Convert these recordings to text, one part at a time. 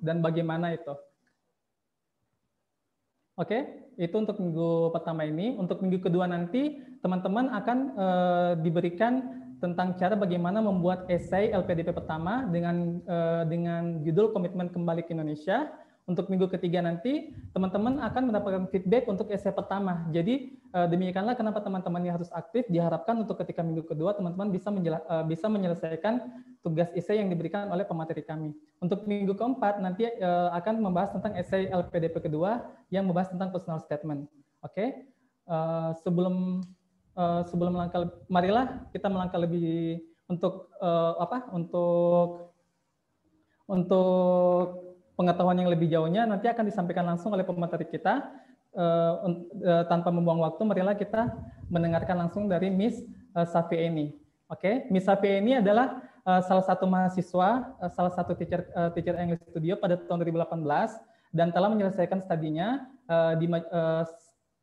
dan bagaimana itu. Oke, itu untuk minggu pertama ini. Untuk minggu kedua nanti, teman-teman akan diberikan tentang cara bagaimana membuat esai LPDP pertama dengan judul Komitmen Kembali ke Indonesia. Untuk minggu ketiga nanti, teman-teman akan mendapatkan feedback untuk esai pertama. Jadi, demikianlah kenapa teman-teman ini harus aktif. Diharapkan untuk ketika minggu kedua, teman-teman bisa menyelesaikan tugas esai yang diberikan oleh pemateri kami. Untuk minggu keempat, nanti akan membahas tentang esai LPDP kedua yang membahas tentang personal statement. Oke, sebelum melangkah, marilah kita melangkah lebih untuk untuk pengetahuan yang lebih jauhnya nanti akan disampaikan langsung oleh pemateri kita. Tanpa membuang waktu, marilah kita mendengarkan langsung dari Miss Safi ini. Oke, Miss Safi ini adalah salah satu mahasiswa, salah satu teacher English Studio pada tahun 2018 dan telah menyelesaikan studinya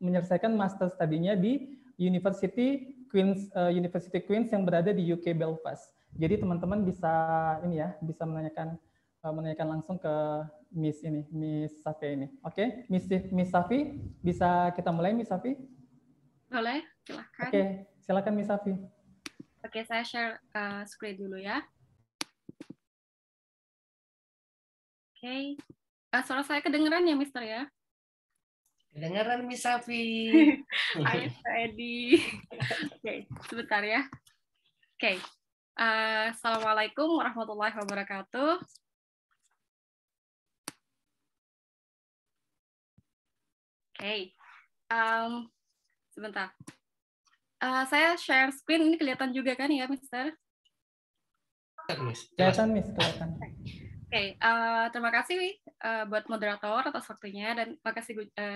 menyelesaikan master studinya di University Queen's yang berada di UK Belfast. Jadi teman-teman bisa bisa menanyakan langsung ke Miss Safi ini. Oke, Miss Safi, bisa kita mulai Miss Safi? Boleh, silakan. Oke, silakan Miss Safi. Oke, saya share screen dulu ya. Oke, suara saya kedengeran ya, Mister ya? Kedengeran Miss Safi. Ayo, Pak Edi. Oke, sebentar ya. Oke, assalamualaikum warahmatullahi wabarakatuh. Oke, sebentar. Saya share screen, ini kelihatan juga kan ya, Mister? Kelihatan, Miss, kelihatan. Oke, terima kasih buat moderator atas waktunya dan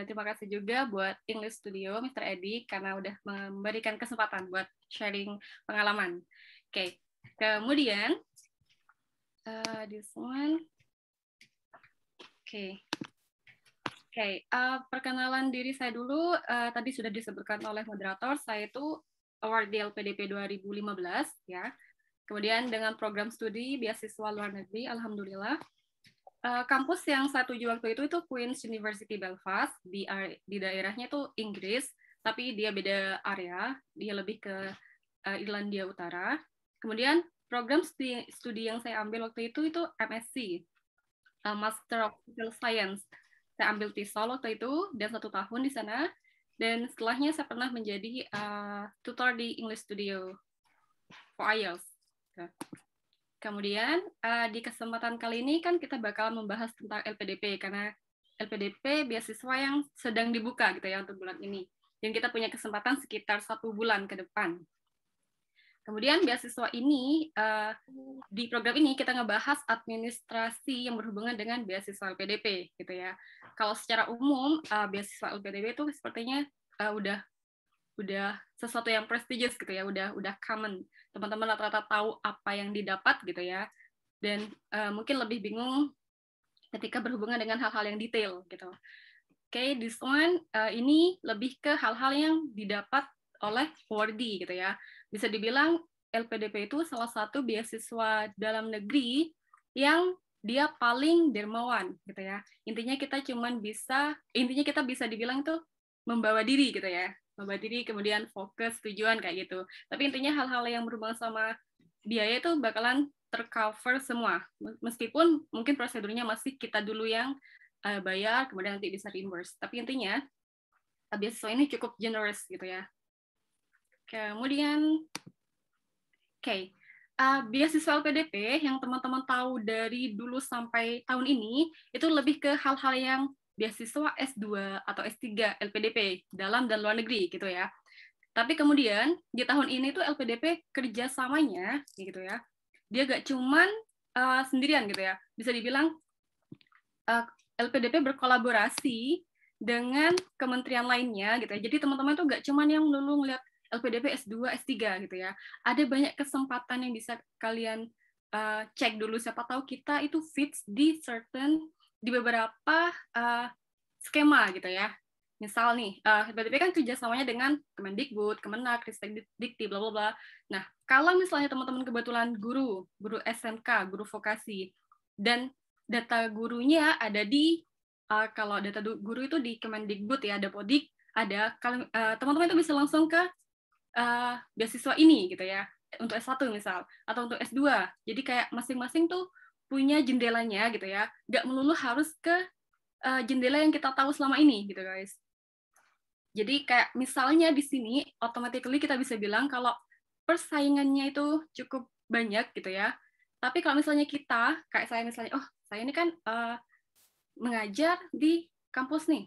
terima kasih juga buat English Studio, Mr. Edi, karena udah memberikan kesempatan buat sharing pengalaman. Oke, kemudian this one. Oke, perkenalan diri saya dulu. Tadi sudah disebutkan oleh moderator, saya itu awardee LPDP 2015 ya. Kemudian dengan program studi beasiswa luar negeri, alhamdulillah. Kampus yang saya tuju waktu itu Queen's University Belfast, di daerahnya itu Inggris, tapi dia beda area, dia lebih ke Irlandia Utara. Kemudian program studi yang saya ambil waktu itu MSc, Master of Social Science. Saya ambil TESOL waktu itu dan 1 tahun di sana. Dan setelahnya saya pernah menjadi tutor di English Studio for IELTS. Kemudian di kesempatan kali ini kan kita bakal membahas tentang LPDP karena LPDP beasiswa yang sedang dibuka gitu ya untuk bulan ini. Dan kita punya kesempatan sekitar 1 bulan ke depan. Kemudian beasiswa ini, di program ini kita ngebahas administrasi yang berhubungan dengan beasiswa LPDP, gitu ya. Kalau secara umum, beasiswa LPDP itu sepertinya udah sesuatu yang prestigious gitu ya, udah common. Teman-teman rata-rata tahu apa yang didapat gitu ya. Dan mungkin lebih bingung ketika berhubungan dengan hal-hal yang detail gitu. Oke, this one ini lebih ke hal-hal yang didapat oleh awardee gitu ya. Bisa dibilang LPDP itu salah satu beasiswa dalam negeri yang dia paling dermawan gitu ya. Intinya kita bisa dibilang itu membawa diri gitu ya. Membawa diri kemudian fokus tujuan kayak gitu. Tapi intinya hal-hal yang berhubungan sama biaya itu bakalan tercover semua. Meskipun mungkin prosedurnya masih kita dulu yang bayar kemudian nanti bisa reimburse. Tapi intinya beasiswa ini cukup generous gitu ya. Kemudian, beasiswa LPDP yang teman-teman tahu dari dulu sampai tahun ini, itu lebih ke hal-hal yang beasiswa S2 atau S3 LPDP, dalam dan luar negeri, gitu ya. Tapi kemudian, di tahun ini tuh LPDP kerjasamanya, gitu ya, dia gak cuman sendirian, gitu ya. Bisa dibilang, LPDP berkolaborasi dengan kementerian lainnya, gitu ya. Jadi teman-teman tuh gak cuman yang dulu ngeliat LPDP S2, S3 gitu ya. Ada banyak kesempatan yang bisa kalian cek dulu. Siapa tahu kita itu fits di beberapa skema gitu ya. Misal nih, LPDP kan kerjasamanya dengan Kemendikbud, Kemenak, Ristekdikti, bla bla bla. Nah, kalau misalnya teman-teman kebetulan guru SMK, guru vokasi, dan data gurunya ada di kalau data guru itu di Kemendikbud ya, ada Podik, ada teman-teman itu bisa langsung ke beasiswa ini gitu ya, untuk S1 misal atau untuk S2. Jadi kayak masing-masing tuh punya jendelanya gitu ya, nggak melulu harus ke jendela yang kita tahu selama ini gitu guys. Jadi kayak misalnya di sini automatically kita bisa bilang kalau persaingannya itu cukup banyak gitu ya. Tapi kalau misalnya kita, kayak saya misalnya, oh saya ini kan mengajar di kampus nih,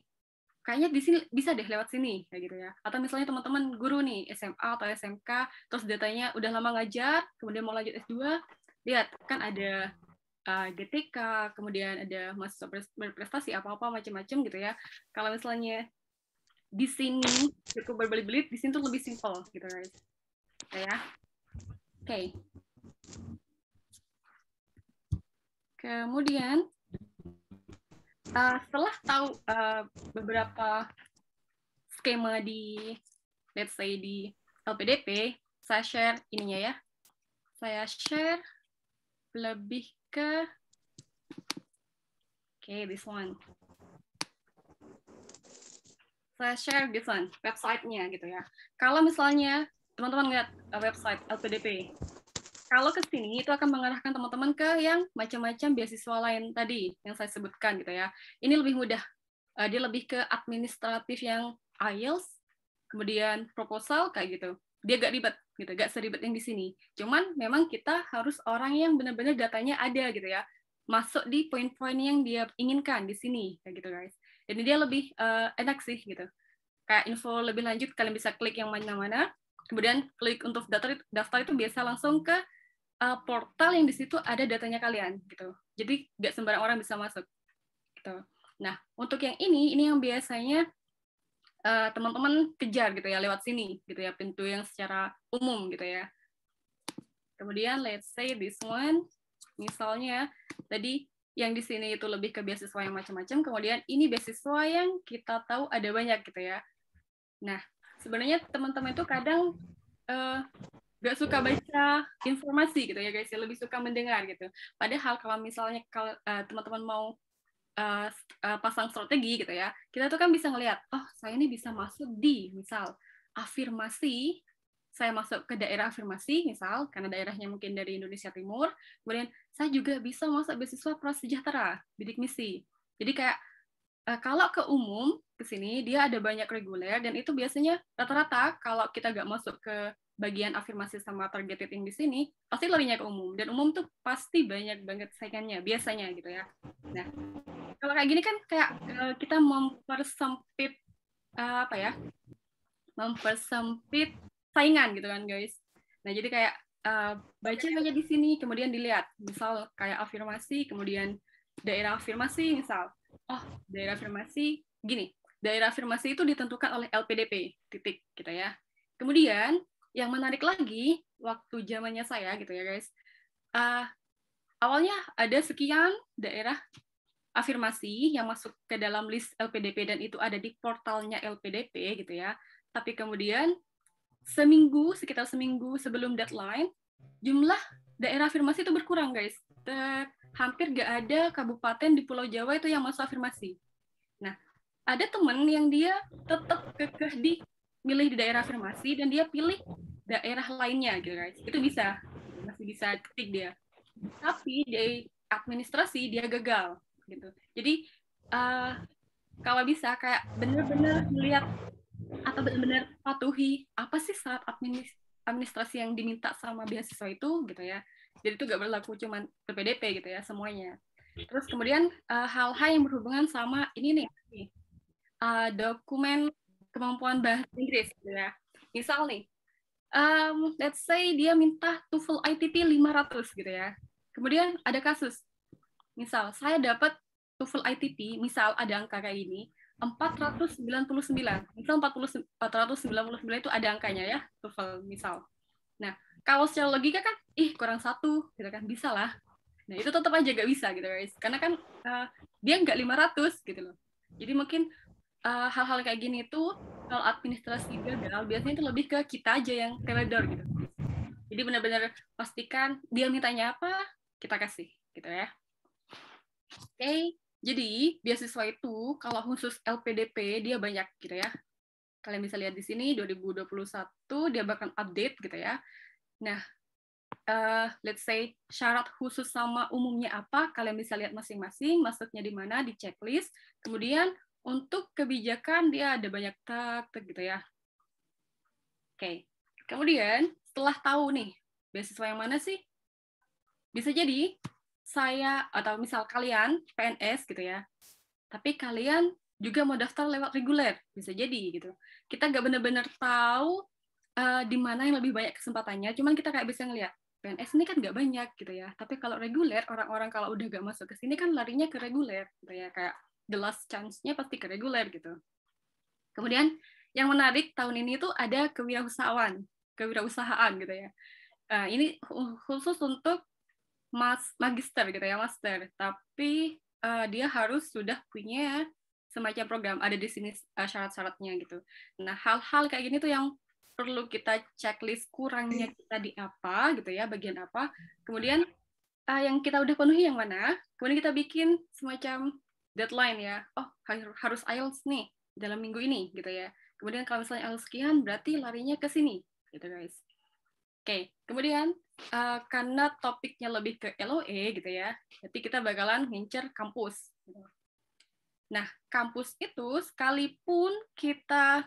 kayaknya di sini bisa deh lewat sini kayak gitu ya. Atau misalnya teman-teman guru nih SMA atau SMK, terus datanya udah lama ngajar, kemudian mau lanjut S2, lihat kan ada GTK, kemudian ada mahasiswa berprestasi apa-apa macam-macam gitu ya. Kalau misalnya di sini cukup berbelit-belit, di sini tuh lebih simple gitu guys. Ya. Oke. Kemudian setelah tahu beberapa skema di let's say di LPDP, saya share ininya ya. Saya share lebih ke this one. Saya share this one, website-nya gitu ya. Kalau misalnya teman-teman lihat website LPDP, kalau ke sini itu akan mengarahkan teman-teman ke yang macam-macam beasiswa lain tadi yang saya sebutkan gitu ya. Ini lebih mudah. Dia lebih ke administratif yang IELTS, kemudian proposal kayak gitu. Dia gak ribet gitu, gak seribet yang di sini. Cuman memang kita harus orang yang benar-benar datanya ada gitu ya. Masuk di poin-poin yang dia inginkan di sini kayak gitu guys. Jadi dia lebih enak sih gitu. Kayak info lebih lanjut kalian bisa klik yang mana-mana. Kemudian klik untuk daftar itu biasa langsung ke portal yang di situ ada datanya kalian gitu. Jadi nggak sembarang orang bisa masuk. Gitu. Nah untuk yang ini yang biasanya teman-teman kejar gitu ya lewat sini gitu ya, pintu yang secara umum gitu ya. Kemudian let's say this one, misalnya tadi yang di sini itu lebih ke beasiswa yang macam-macam, kemudian ini beasiswa yang kita tahu ada banyak gitu ya. Nah, sebenarnya teman-teman itu kadang nggak suka baca informasi gitu ya guys, ya lebih suka mendengar gitu. Padahal kalau misalnya teman-teman mau pasang strategi gitu ya, kita tuh kan bisa ngelihat, oh saya ini bisa masuk di misal afirmasi, saya masuk ke daerah afirmasi misal karena daerahnya mungkin dari Indonesia Timur, kemudian saya juga bisa masuk beasiswa prasejahtera bidik misi. Jadi kayak kalau ke umum ke sini dia ada banyak reguler dan itu biasanya rata-rata kalau kita nggak masuk ke bagian afirmasi sama targeted yang di sini pasti larinya ke umum, dan umum tuh pasti banyak banget saingannya biasanya gitu ya. Nah kalau kayak gini kan kayak kita mempersempit mempersempit saingan gitu kan guys. Nah jadi kayak baca aja di sini kemudian dilihat misal kayak afirmasi, kemudian daerah afirmasi misal, oh daerah afirmasi gini, daerah afirmasi itu ditentukan oleh LPDP titik gitu ya. Kemudian yang menarik lagi waktu zamannya saya gitu ya guys, awalnya ada sekian daerah afirmasi yang masuk ke dalam list LPDP dan itu ada di portalnya LPDP gitu ya. Tapi kemudian sekitar seminggu sebelum deadline, jumlah daerah afirmasi itu berkurang guys. Hampir nggak ada kabupaten di Pulau Jawa itu yang masuk afirmasi. Nah, ada teman yang dia tetap kekeh di milih di daerah afirmasi dan dia pilih daerah lainnya gitu guys. Itu masih bisa ketik dia. Tapi di administrasi dia gagal gitu. Jadi kalau bisa kayak benar-benar melihat atau benar-benar patuhi apa sih syarat administrasi yang diminta sama beasiswa itu gitu ya. Jadi itu nggak berlaku cuma PPDP gitu ya semuanya. Terus kemudian hal-hal yang berhubungan sama ini nih dokumen kemampuan bahasa Inggris gitu ya. Misal nih, let's say dia minta TOEFL ITP 500 gitu ya. Kemudian ada kasus, misal saya dapat TOEFL ITP, misal ada angka kayak ini, 499. Misal 499 itu ada angkanya ya, TOEFL misal. Nah, kalau secara logika kan, kurang 1, gitu kan, bisa lah. Nah, itu tetap aja gak bisa gitu guys. Karena kan dia nggak 500 gitu loh. Jadi mungkin hal-hal kayak gini tuh kalau administrasi gagal biasanya itu lebih ke kita aja yang teledor gitu. Jadi benar-benar pastikan dia mintanya apa kita kasih gitu ya. Oke, jadi beasiswa itu kalau khusus LPDP dia banyak gitu ya. Kalian bisa lihat di sini 2021 dia bakal update gitu ya. Nah, let's say syarat khusus sama umumnya apa, kalian bisa lihat masing-masing, masuknya di mana, di checklist. Kemudian untuk kebijakan dia ada banyak tag gitu ya. Oke, kemudian setelah tahu nih beasiswa yang mana sih, bisa jadi saya atau misal kalian PNS gitu ya, tapi kalian juga mau daftar lewat reguler, bisa jadi gitu. Kita nggak benar-benar tahu di mana yang lebih banyak kesempatannya, cuman kita kayak bisa ngelihat PNS ini kan nggak banyak gitu ya, tapi kalau reguler, orang-orang kalau udah nggak masuk ke sini kan larinya ke reguler gitu ya, kayak the last chance-nya pasti ke reguler gitu. Kemudian yang menarik tahun ini tuh ada kewirausahaan gitu ya. Ini khusus untuk magister gitu ya, master, tapi dia harus sudah punya semacam program, ada di sini syarat-syaratnya gitu. Nah, hal-hal kayak gini tuh yang perlu kita checklist kurangnya kita di apa gitu ya, bagian apa. Kemudian yang kita udah penuhi yang mana, kemudian kita bikin semacam deadline ya. Oh, harus IELTS nih dalam minggu ini gitu ya. Kemudian kalau misalnya IELTS sekian, berarti larinya ke sini gitu guys. Oke, kemudian karena topiknya lebih ke LOE gitu ya, jadi kita bakalan ngincer kampus. Nah, kampus itu sekalipun kita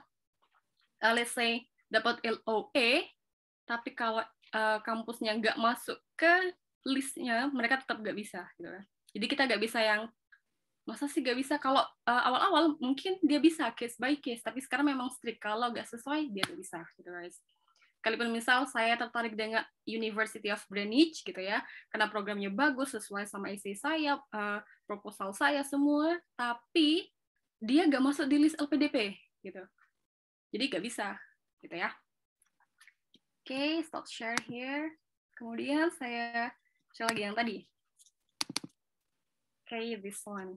let's say dapat LOE, tapi kalau kampusnya nggak masuk ke listnya, mereka tetap nggak bisa. Gitu. Jadi kita nggak bisa yang masa sih nggak bisa. Kalau awal-awal mungkin dia bisa case by case, tapi sekarang memang strict. Kalau nggak sesuai dia nggak bisa. Gitu guys. Kalaupun misal saya tertarik dengan University of Greenwich gitu ya, karena programnya bagus sesuai sama isi saya, proposal saya semua, tapi dia nggak masuk di list LPDP gitu, jadi nggak bisa gitu ya. Oke, stop share here. Kemudian saya share lagi yang tadi. Oke, this one.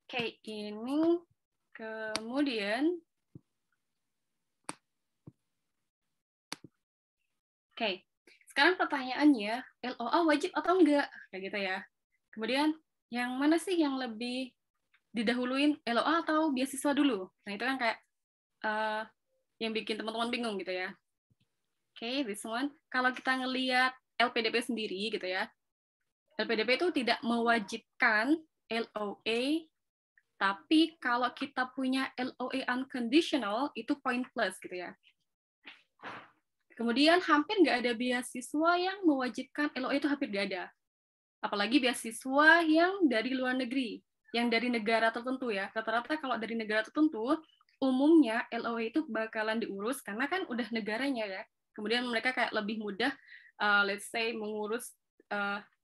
Oke, ini kemudian Oke, sekarang pertanyaannya, LOA wajib atau enggak? Kayak gitu ya. Kemudian, yang mana sih yang lebih didahuluin, LOA atau beasiswa dulu? Nah, itu kan kayak yang bikin teman-teman bingung gitu ya. Oke, this one. Kalau kita ngelihat LPDP sendiri gitu ya, LPDP itu tidak mewajibkan LOA, tapi kalau kita punya LOA unconditional, itu point plus gitu ya. Kemudian hampir nggak ada beasiswa yang mewajibkan LOE itu hampir nggak ada. Apalagi beasiswa yang dari luar negeri, yang dari negara tertentu ya. Rata-rata kalau dari negara tertentu, umumnya LOE itu bakalan diurus karena kan udah negaranya ya. Kemudian mereka kayak lebih mudah, let's say mengurus,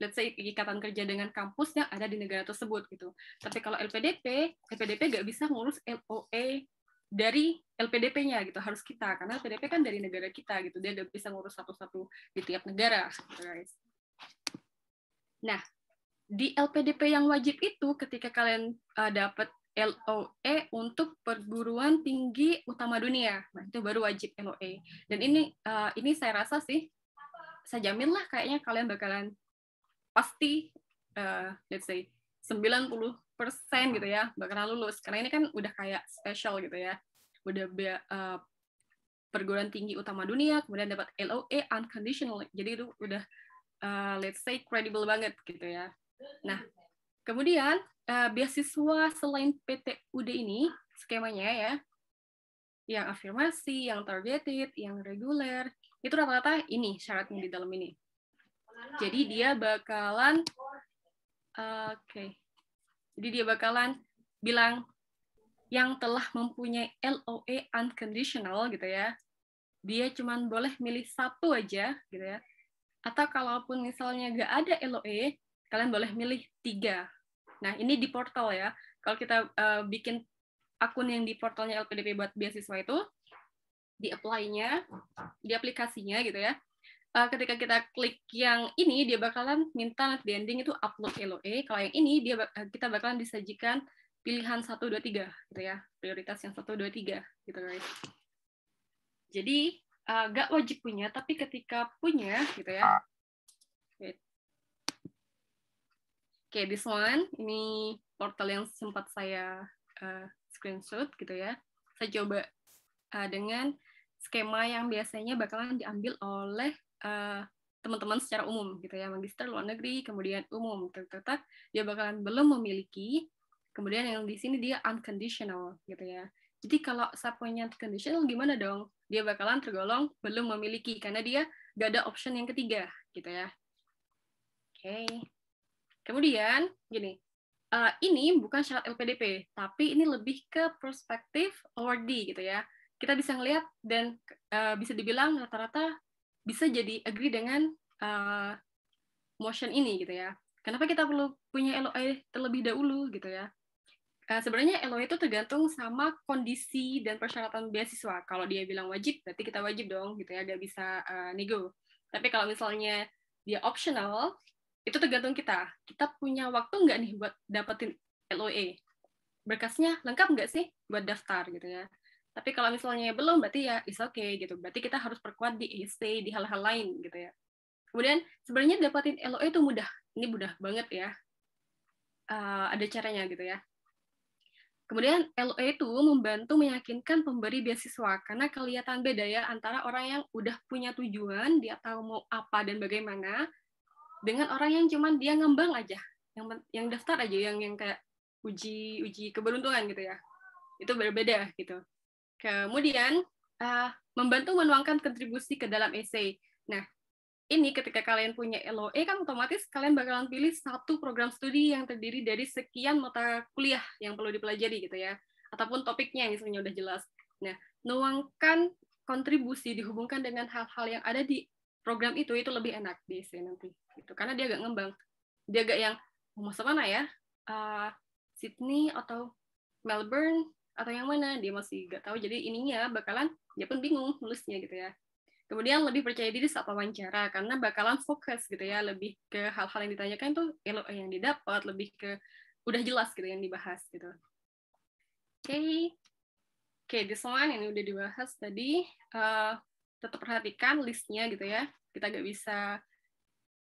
let's say ikatan kerja dengan kampus yang ada di negara tersebut gitu. Tapi kalau LPDP nggak bisa ngurus LOE dari LPDP-nya gitu, harus kita, karena LPDP kan dari negara kita gitu, dia nggak bisa ngurus satu-satu di tiap negara guys. Nah, di LPDP yang wajib itu ketika kalian dapat LOE untuk perguruan tinggi utama dunia, nah itu baru wajib LOE. Dan ini saya rasa sih, saya jamin lah kayaknya kalian bakalan pasti let's say 90% gitu ya bakalan lulus, karena ini kan udah kayak special gitu ya, udah perguruan tinggi utama dunia, kemudian dapat LOE unconditional, jadi itu udah let's say credible banget gitu ya. Nah, kemudian beasiswa selain PTUD ini skemanya ya, yang afirmasi, yang targeted, yang reguler, itu rata-rata ini syaratnya di dalam ini. Jadi dia bakalan jadi dia bakalan bilang yang telah mempunyai LOE unconditional gitu ya, dia cuma boleh milih satu aja gitu ya. Atau kalaupun misalnya nggak ada LOE, kalian boleh milih 3. Nah, ini di portal ya. Kalau kita bikin akun yang di portalnya LPDP buat beasiswa itu, di apply-nya, di aplikasinya gitu ya. Ketika kita klik yang ini, dia bakalan minta di ending itu upload LOE. Kalau yang ini, kita bakalan disajikan pilihan 1, 2, 3 gitu ya. Prioritas yang 1, 2, 3 gitu guys. Jadi nggak wajib punya, tapi ketika punya gitu ya. Oke, this one, ini portal yang sempat saya screenshot gitu ya. Saya coba dengan skema yang biasanya bakalan diambil oleh teman-teman secara umum gitu ya, magister luar negeri, kemudian umum, dia bakalan belum memiliki, kemudian yang di sini dia unconditional gitu ya. Jadi kalau subpointnya unconditional gimana dong? Dia bakalan tergolong belum memiliki karena dia gak ada option yang ketiga gitu ya. Oke. Kemudian gini, ini bukan syarat LPDP, tapi ini lebih ke perspektif awardee gitu ya. Kita bisa ngelihat dan bisa dibilang rata-rata bisa jadi agree dengan motion ini gitu ya. Kenapa kita perlu punya LOA terlebih dahulu gitu ya? Sebenarnya LOA itu tergantung sama kondisi dan persyaratan beasiswa. Kalau dia bilang wajib, berarti kita wajib dong gitu ya, gak bisa nego. Tapi kalau misalnya dia optional, itu tergantung kita. Kita punya waktu nggak nih buat dapetin LOA? Berkasnya lengkap nggak sih buat daftar gitu ya? Tapi kalau misalnya belum, berarti ya is okay gitu. Berarti kita harus perkuat di essay, di hal-hal lain gitu ya. Kemudian sebenarnya dapetin LOA itu mudah. Ini mudah banget ya. Ada caranya gitu ya. Kemudian LOA itu membantu meyakinkan pemberi beasiswa karena kelihatan beda ya antara orang yang udah punya tujuan, dia tahu mau apa dan bagaimana, dengan orang yang cuman dia ngembang aja, yang daftar aja, yang kayak uji keberuntungan gitu ya. Itu berbeda gitu. Kemudian membantu menuangkan kontribusi ke dalam essay. Nah, ini ketika kalian punya LOA kan otomatis kalian bakalan pilih satu program studi yang terdiri dari sekian mata kuliah yang perlu dipelajari gitu ya, ataupun topiknya yang misalnya udah jelas. Nah, nuangkan kontribusi dihubungkan dengan hal-hal yang ada di program itu lebih enak di essay nanti gitu, karena dia agak ngembang, dia agak yang mau masuk mana ya, Sydney atau Melbourne atau yang mana, dia masih gak tahu, jadi ininya bakalan dia pun bingung nulisnya gitu ya. Kemudian lebih percaya diri saat wawancara karena bakalan fokus gitu ya, lebih ke hal-hal yang ditanyakan tuh LOA yang didapat, lebih ke udah jelas gitu yang dibahas gitu. Oke, this one ini udah dibahas tadi. Tetap perhatikan listnya gitu ya. Kita gak bisa,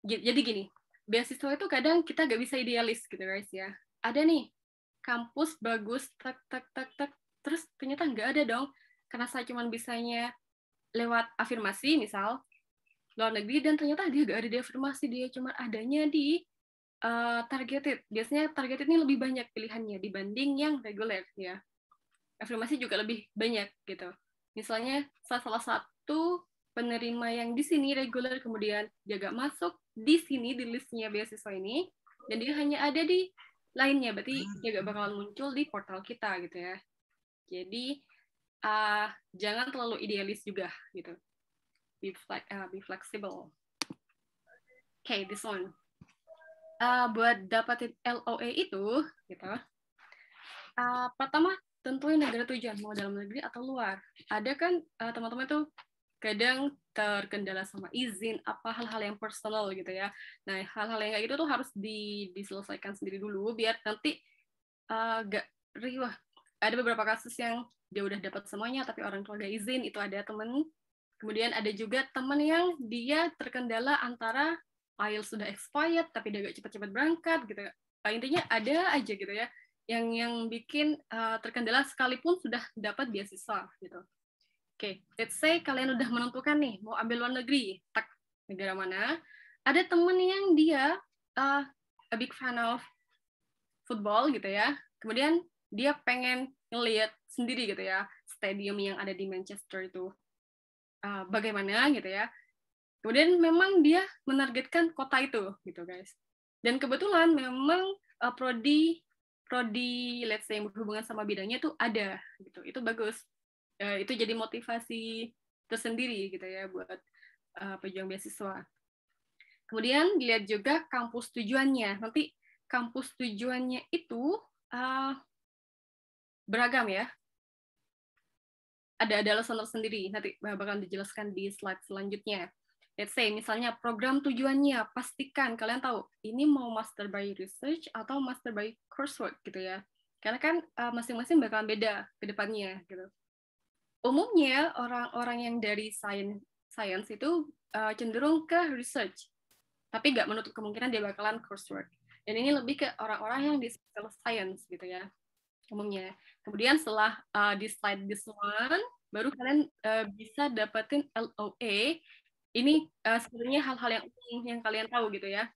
jadi gini, beasiswa itu kadang kita gak bisa idealis gitu guys ya. Ada nih kampus bagus, terus ternyata nggak ada dong, karena saya cuma bisanya lewat afirmasi misal luar negeri, dan ternyata dia gak ada di afirmasi, dia cuma adanya di targeted. Biasanya targeted ini lebih banyak pilihannya dibanding yang reguler ya. Afirmasi juga lebih banyak gitu. Misalnya salah satu penerima yang di sini reguler, kemudian dia gak masuk di sini di listnya beasiswa ini, dan dia hanya ada di lainnya, berarti dia gak bakalan muncul di portal kita gitu ya. Jadi jangan terlalu idealis juga gitu. Be flexible. Okay, this one. Buat dapatin LOA itu, gitu. Pertama tentuin negara tujuan, mau dalam negeri atau luar. Ada kan teman-teman tuh kadang terkendala sama izin, apa hal-hal yang personal gitu ya. Nah, hal-hal yang kayak gitu tuh harus diselesaikan sendiri dulu, biar nanti gak riwah. Ada beberapa kasus yang dia udah dapat semuanya, tapi orang tua gak izin, itu ada temen. Kemudian ada juga teman yang dia terkendala antara IELTS sudah expired, tapi dia gak cepat-cepat berangkat gitu. Intinya ada aja gitu ya, yang bikin terkendala sekalipun sudah dapat beasiswa gitu. Oke, let's say kalian udah menentukan nih mau ambil luar negeri, tak negara mana. Ada teman yang dia a big fan of football gitu ya. Kemudian dia pengen ngelihat sendiri gitu ya, stadium yang ada di Manchester itu bagaimana gitu ya. Kemudian memang dia menargetkan kota itu gitu guys. Dan kebetulan memang prodi let's say yang berhubungan sama bidangnya itu ada gitu. Itu bagus. Itu jadi motivasi tersendiri gitu ya buat pejuang beasiswa. Kemudian dilihat juga kampus tujuannya. Nanti kampus tujuannya itu beragam ya. Ada alasan tersendiri, nanti bakal dijelaskan di slide selanjutnya. Let's say misalnya program tujuannya, pastikan kalian tahu ini mau master by research atau master by coursework gitu ya. Karena kan masing-masing bakalan beda ke depannya gitu. umumnya orang-orang yang dari science itu cenderung ke research, tapi nggak menutup kemungkinan dia bakalan coursework. Dan ini lebih ke orang-orang yang di science gitu ya, umumnya. Kemudian setelah di slide this one, baru kalian bisa dapetin LOA. Ini sebenarnya hal-hal yang umum yang kalian tahu gitu ya.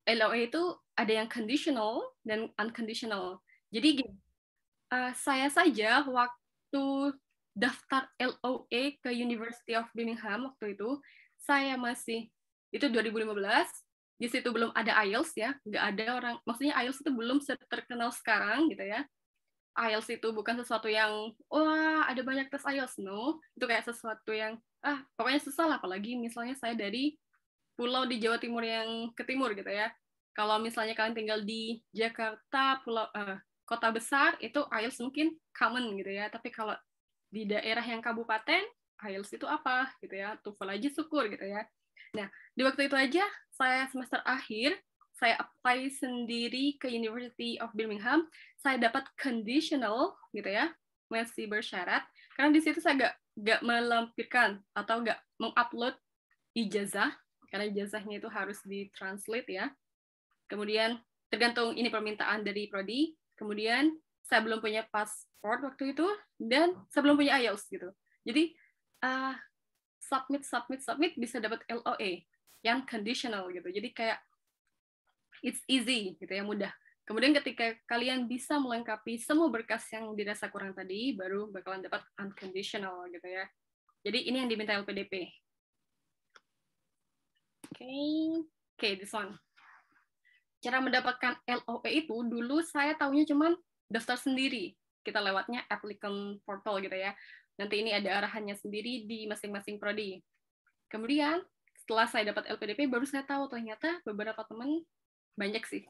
LOA itu ada yang conditional dan unconditional. Jadi saya saja waktu daftar LOA ke University of Birmingham waktu itu, saya masih, itu 2015, di situ belum ada IELTS ya, nggak ada orang, maksudnya IELTS itu belum terkenal sekarang gitu ya. IELTS itu bukan sesuatu yang, wah ada banyak tes IELTS, no. Itu kayak sesuatu yang, pokoknya susah lah, apalagi misalnya saya dari pulau di Jawa Timur yang ke timur gitu ya. Kalau misalnya kalian tinggal di Jakarta, kota besar, itu IELTS mungkin common gitu ya. Tapi kalau di daerah yang kabupaten, IELTS itu apa gitu ya. TOEFL aja syukur gitu ya. Nah, di waktu itu aja, saya semester akhir, saya apply sendiri ke University of Birmingham, saya dapat conditional gitu ya, masih bersyarat, karena di situ saya nggak melampirkan atau nggak mengupload ijazah, karena ijazahnya itu harus ditranslate ya. Kemudian tergantung ini permintaan dari prodi. Kemudian saya belum punya paspor waktu itu dan saya belum punya IELTS gitu. Jadi submit bisa dapat LOA yang conditional gitu. Jadi kayak it's easy gitu ya, mudah. Kemudian ketika kalian bisa melengkapi semua berkas yang dirasa kurang tadi, baru bakalan dapat unconditional gitu ya. Jadi ini yang diminta LPDP. Oke, this one. Cara mendapatkan LOA itu dulu saya taunya cuman daftar sendiri. Kita lewatnya applicant portal gitu ya. Nanti ini ada arahannya sendiri di masing-masing prodi. Kemudian setelah saya dapat LPDP baru saya tahu ternyata beberapa teman, banyak sih.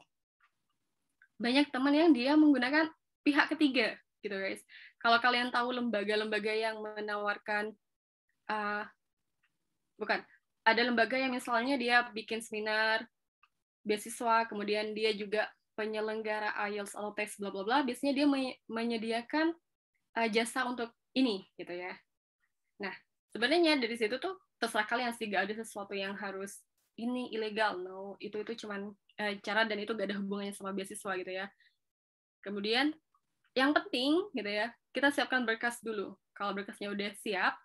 Banyak teman yang dia menggunakan pihak ketiga gitu guys. Kalau kalian tahu lembaga-lembaga yang menawarkan ada lembaga yang misalnya dia bikin seminar beasiswa, kemudian dia juga penyelenggara IELTS atau tes bla bla bla, biasanya dia menyediakan jasa untuk ini gitu ya. Nah, sebenarnya dari situ tuh terserah kalian sih, gak ada sesuatu yang harus ini ilegal, no, itu cuman cara dan itu gak ada hubungannya sama beasiswa gitu ya. Kemudian yang penting gitu ya, kita siapkan berkas dulu. Kalau berkasnya udah siap,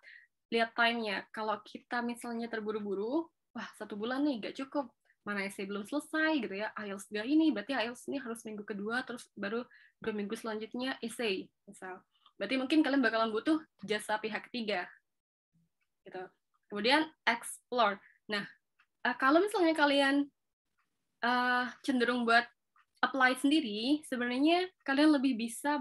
lihat time-nya. Kalau kita misalnya terburu-buru, wah 1 bulan nih gak cukup, mana essay belum selesai gitu ya, IELTS gak ini, berarti IELTS ini harus minggu kedua, terus baru 2 minggu selanjutnya essay, misal. Berarti mungkin kalian bakalan butuh jasa pihak ketiga. Gitu. Kemudian explore. Nah, kalau misalnya kalian cenderung buat apply sendiri, sebenarnya kalian lebih bisa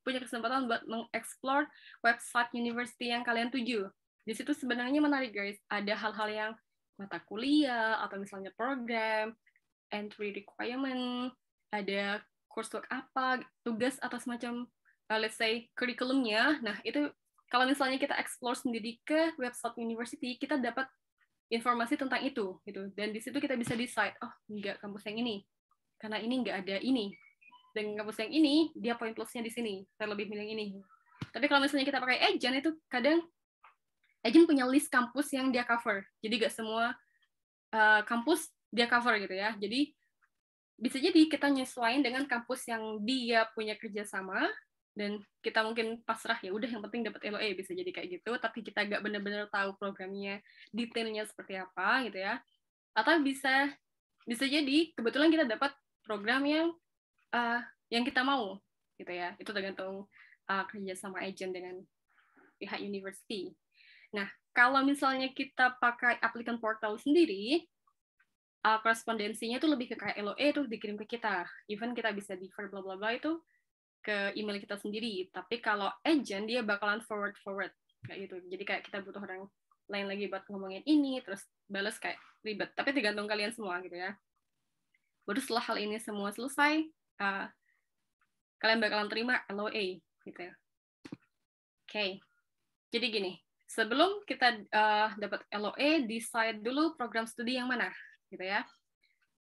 punya kesempatan buat mengeksplor website university yang kalian tuju. Di situ sebenarnya menarik guys, ada hal-hal yang mata kuliah atau misalnya program, entry requirement, ada coursework apa, tugas atau semacam let's say kurikulumnya. Nah, itu kalau misalnya kita explore sendiri ke website university, kita dapat informasi tentang itu gitu. Dan di situ kita bisa decide, oh, enggak kampus yang ini. Karena ini enggak ada ini. Dan kampus yang ini, dia poin plusnya di sini. Saya lebih milih ini. Tapi kalau misalnya kita pakai Agent, itu kadang Agent punya list kampus yang dia cover. Jadi nggak semua kampus dia cover gitu ya. Jadi bisa jadi kita nyesuaiin dengan kampus yang dia punya kerjasama, dan kita mungkin pasrah ya udah yang penting dapat LOA, bisa jadi kayak gitu. Tapi kita nggak benar-benar tahu programnya detailnya seperti apa gitu ya. Atau bisa jadi kebetulan kita dapat program yang kita mau gitu ya. Itu tergantung kerjasama agent dengan pihak university. Nah, kalau misalnya kita pakai applicant portal sendiri, korespondensinya itu lebih ke kayak LOA itu dikirim ke kita. Even kita bisa defer bla bla bla itu ke email kita sendiri. Tapi kalau agent dia bakalan forward kayak gitu. Jadi kayak kita butuh orang lain lagi buat ngomongin ini, terus balas kayak ribet. Tapi tergantung kalian semua gitu ya. Baru setelah hal ini semua selesai, kalian bakalan terima LOA gitu ya. Oke. Jadi gini, sebelum kita dapat LOA, decide dulu program studi yang mana, gitu ya.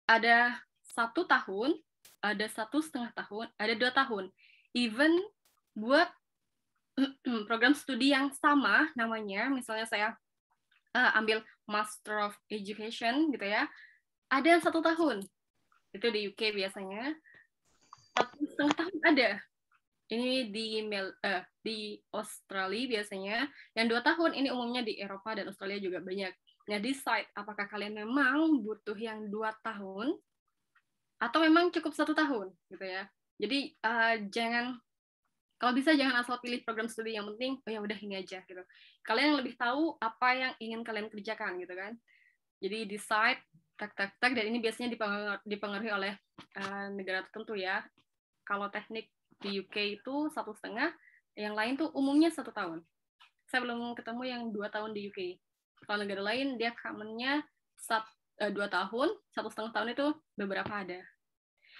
Ada 1 tahun, ada 1,5 tahun, ada 2 tahun. Even buat program studi yang sama namanya, misalnya saya ambil Master of Education gitu ya, ada yang 1 tahun, itu di UK biasanya, 1,5 tahun ada. Ini di Australia biasanya, yang 2 tahun ini umumnya di Eropa dan Australia juga banyak. Nah, decide apakah kalian memang butuh yang 2 tahun atau memang cukup 1 tahun gitu ya. Jadi kalau bisa jangan asal pilih program studi, yang penting oh ya udah ini aja gitu. Kalian yang lebih tahu apa yang ingin kalian kerjakan gitu kan. Jadi decide tak dan ini biasanya dipengaruhi oleh negara tertentu ya. Kalau teknik di UK itu 1,5, yang lain tuh umumnya 1 tahun. Saya belum ketemu yang 2 tahun di UK. Kalau negara lain dia commonnya 2 tahun, 1,5 tahun itu beberapa ada.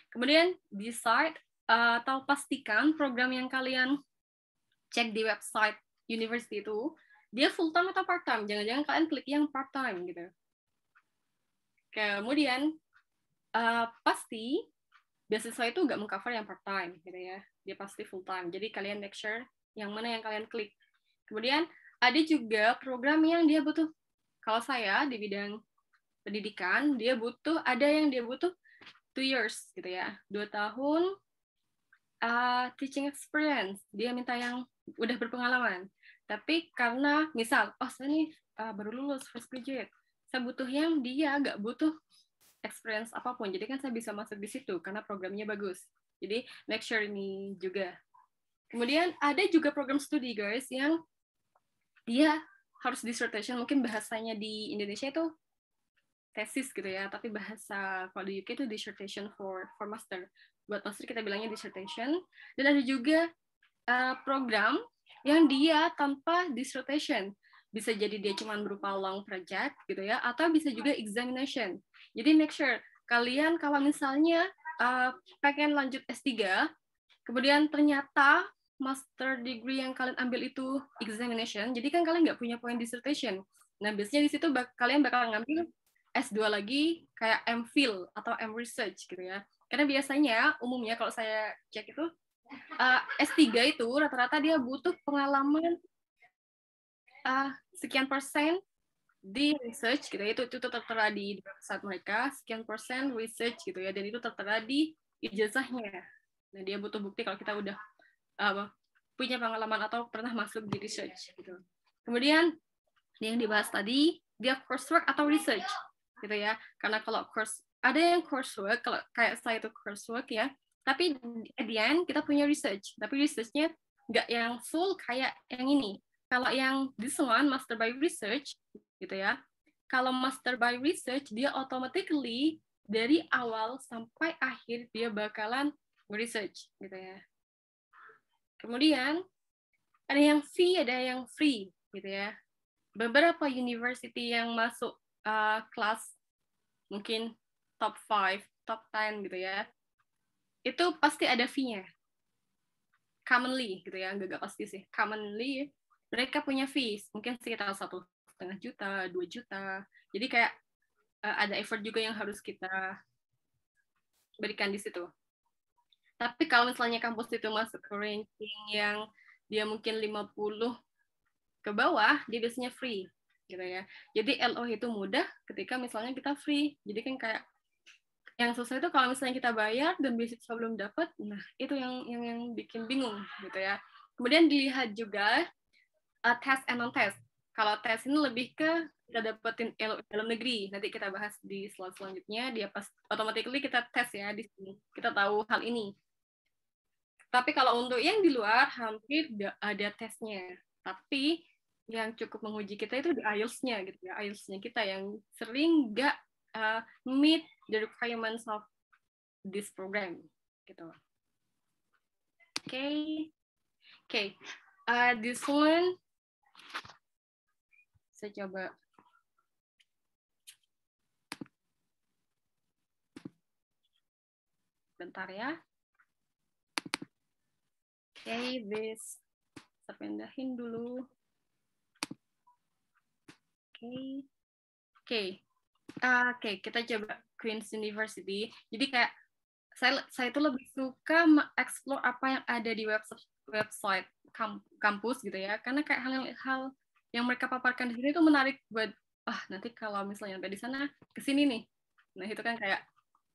Kemudian decide atau pastikan program yang kalian cek di website university itu dia full time atau part time. Jangan-jangan kalian klik yang part time gitu. Kemudian pasti beasiswa itu nggak mengcover yang part time gitu ya, dia pasti full time. Jadi kalian make sure yang mana yang kalian klik. Kemudian ada juga program yang dia butuh, kalau saya di bidang pendidikan ada yang dia butuh 2 years gitu ya, 2 tahun teaching experience, dia minta yang udah berpengalaman. Tapi karena misal saya nih baru lulus fresh graduate, saya butuh yang dia nggak butuh experience apapun, jadi kan saya bisa masuk di situ karena programnya bagus. Jadi make sure ini juga. Kemudian ada juga program studi guys yang dia harus dissertation, mungkin bahasanya di Indonesia itu tesis gitu ya, tapi bahasa kalau di UK itu dissertation for master. Buat master kita bilangnya dissertation. Dan ada juga program yang dia tanpa dissertation, bisa jadi dia cuma berupa long project gitu ya, atau bisa juga examination. Jadi make sure kalian kalau misalnya pengen lanjut S3, kemudian ternyata master degree yang kalian ambil itu examination, jadi kan kalian nggak punya poin dissertation. Nah, biasanya di situ kalian bakal ngambil S2 lagi kayak MPhil atau M-Research gitu ya. Karena biasanya umumnya kalau saya cek itu S3 itu rata-rata dia butuh pengalaman sekian persen di research gitu ya, itu tertera di website mereka, sekian persen research gitu ya, dan itu tertera di ijazahnya. Nah, dia butuh bukti kalau kita udah punya pengalaman atau pernah masuk di research gitu. Kemudian yang dibahas tadi dia coursework atau research gitu ya, karena kalau ada yang coursework, kalau kayak saya itu coursework ya, tapi at the end kita punya research, tapi researchnya nggak yang full kayak yang ini. Kalau yang this one master by research gitu ya, kalau master by research dia automatically dari awal sampai akhir dia bakalan research gitu ya. Kemudian ada yang fee, ada yang free gitu ya. Beberapa university yang masuk kelas mungkin top 5, top 10 gitu ya, itu pasti ada fee-nya. Commonly gitu ya, nggak pasti sih. Commonly mereka punya fees, mungkin sekitar 1,5 juta, 2 juta. Jadi kayak ada effort juga yang harus kita berikan di situ. Tapi kalau misalnya kampus itu masuk ke ranking yang dia mungkin 50 ke bawah, dia biasanya free gitu ya. Jadi LO itu mudah ketika misalnya kita free. Jadi kan kayak yang susah itu kalau misalnya kita bayar dan beasiswa belum dapat, nah itu yang bikin bingung gitu ya. Kemudian dilihat juga tes and non-tes. Kalau tes ini lebih ke kita dapetin LO dalam negeri. Nanti kita bahas di slide selanjutnya. Dia automatically kita tes ya di sini. Kita tahu hal ini. Tapi kalau untuk yang di luar hampir ada tesnya. Tapi yang cukup menguji kita itu di IELTS-nya gitu ya. IELTS-nya kita yang sering nggak meet the requirements of this program gitu. Okay. This one saya coba bentar ya. This saya pindahin dulu. Kita coba Queen's University. Jadi kayak saya itu lebih suka mengeksplor apa yang ada di website kampus gitu ya, karena kayak hal-hal yang mereka paparkan di sini itu menarik buat nanti kalau misalnya sampai di sana ke sini nih. Nah, itu kan kayak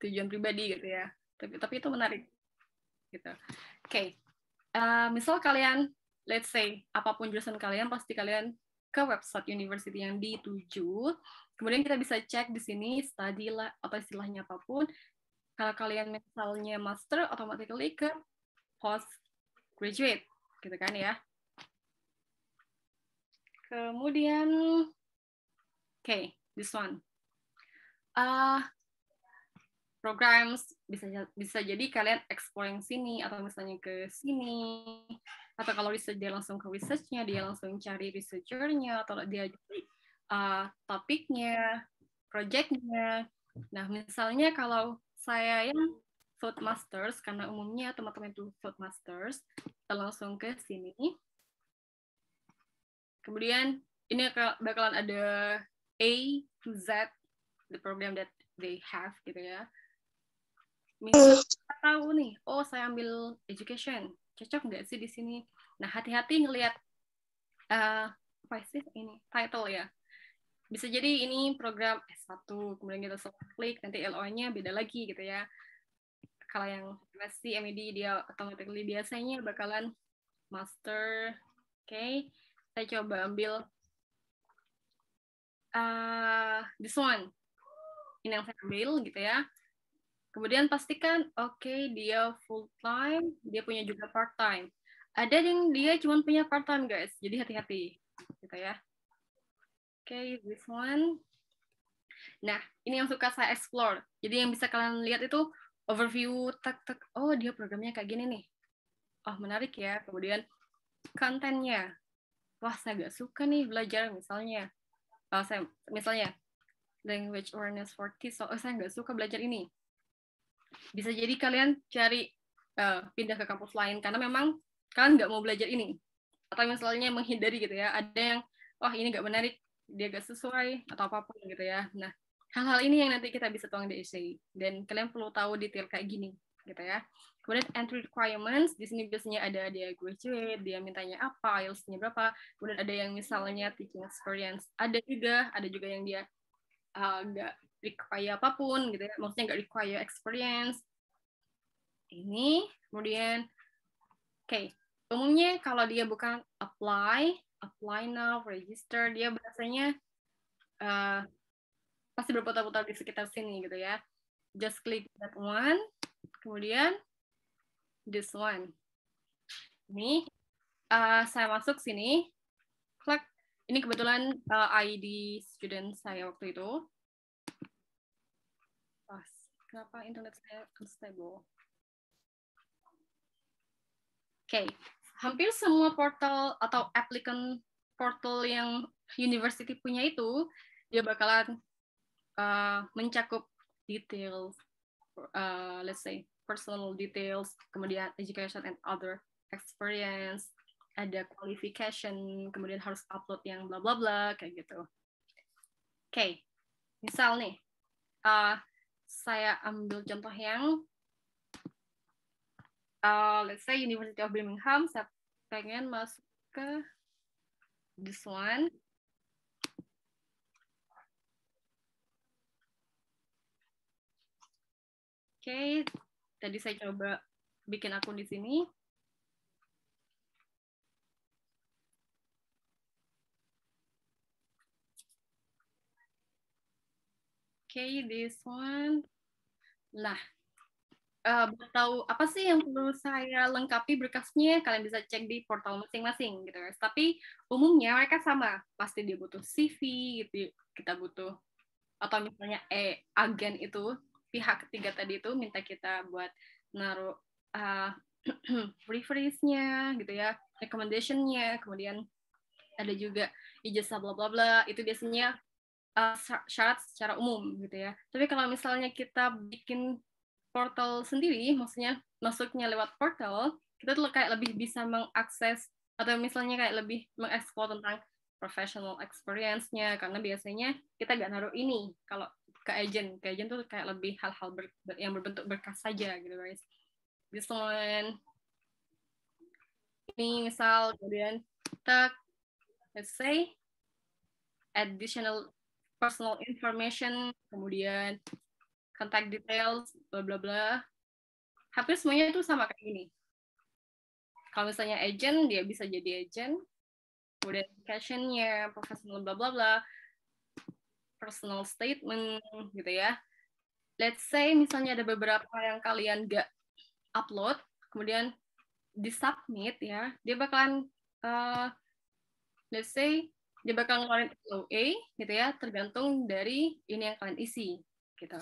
tujuan pribadi gitu ya. Tapi itu menarik gitu. Oke. Misal kalian, let's say apapun jurusan kalian, pasti kalian ke website university yang dituju. Kemudian kita bisa cek di sini study lah atau istilahnya apapun. Kalau kalian misalnya master, automatically ke postgraduate gitu kan ya. Kemudian, this one. Programs bisa jadi kalian exploring sini atau misalnya ke sini, atau kalau research dia langsung ke research-nya, dia langsung cari researcher-nya, atau dia cari topiknya, project-nya. Nah, misalnya kalau saya yang Thought Masters, karena umumnya teman-teman itu Thought Masters, kita langsung ke sini. Kemudian ini bakalan ada A to Z, the program that they have gitu ya. Misalnya kita tahu nih, saya ambil education, cocok nggak sih di sini? Nah, hati-hati ngelihat apa sih ini title ya. Bisa jadi ini program S1, kemudian kita klik nanti LO-nya beda lagi gitu ya. Kalau yang MSc, MED dia automatically biasanya bakalan master. Oke. Saya coba ambil this one. Ini yang saya ambil gitu ya. Kemudian pastikan, dia full time, dia punya juga part time. Ada yang dia cuma punya part time guys, jadi hati-hati, gitu ya. This one. Nah, ini yang suka saya explore. Jadi yang bisa kalian lihat itu overview, dia programnya kayak gini nih. Menarik ya. Kemudian kontennya. Wah, saya gak suka nih belajar misalnya. Misalnya language awareness for kids. Saya nggak suka belajar ini. Bisa jadi kalian cari pindah ke kampus lain karena memang kalian nggak mau belajar ini, atau misalnya menghindari gitu ya. Ada yang ini nggak menarik, dia nggak sesuai atau apapun gitu ya. Nah, hal-hal ini yang nanti kita bisa tuang di essay dan kalian perlu tahu detail kayak gini gitu ya. Kemudian entry requirements, di sini biasanya ada dia graduate, dia mintanya apa, IELTS-nya berapa. Kemudian ada yang misalnya teaching experience, ada juga yang dia nggak require apapun gitu ya, maksudnya nggak require experience. Ini kemudian umumnya kalau dia bukan apply now, register, dia biasanya pasti berputar-putar di sekitar sini gitu ya. Just click that one, kemudian this one. Ini saya masuk sini, klik. Ini kebetulan ID student saya waktu itu. Kenapa internet saya unstable? Hampir semua portal atau applicant portal yang university punya itu, dia bakalan mencakup details, let's say personal details, kemudian education and other experience, ada qualification, kemudian harus upload yang bla bla bla kayak gitu. Misal nih, saya ambil contoh yang let's say University of Birmingham, saya pengen masuk ke this one. Tadi saya coba bikin akun di sini. This one. Lah, tahu apa sih yang perlu saya lengkapi berkasnya, kalian bisa cek di portal masing-masing gitu guys. Tapi umumnya mereka sama, pasti dia butuh CV gitu, kita butuh, atau misalnya agen itu, pihak ketiga tadi itu minta kita buat naruh reference-nya gitu ya, recommendation-nya, kemudian ada juga ijazah bla bla bla, itu biasanya syarat secara umum gitu ya. Tapi kalau misalnya kita bikin portal sendiri, maksudnya masuknya lewat portal, kita tuh kayak lebih bisa mengakses atau misalnya kayak lebih mengeksplor tentang professional experience-nya, karena biasanya kita nggak naruh ini kalau ke agent tuh kayak lebih hal-hal yang berbentuk berkas saja gitu guys. This one Ini misal kemudian kita let's say additional personal information, kemudian contact details, bla bla bla. Hampir semuanya itu sama kayak gini. Kalau misalnya agent, dia bisa jadi agent. Kemudian captionnya, professional bla bla bla, personal statement gitu ya. Let's say misalnya ada beberapa yang kalian nggak upload, kemudian di submit ya, dia bakalan let's say dia bakal ngeluarin LOA gitu ya, tergantung dari ini yang kalian isi gitu.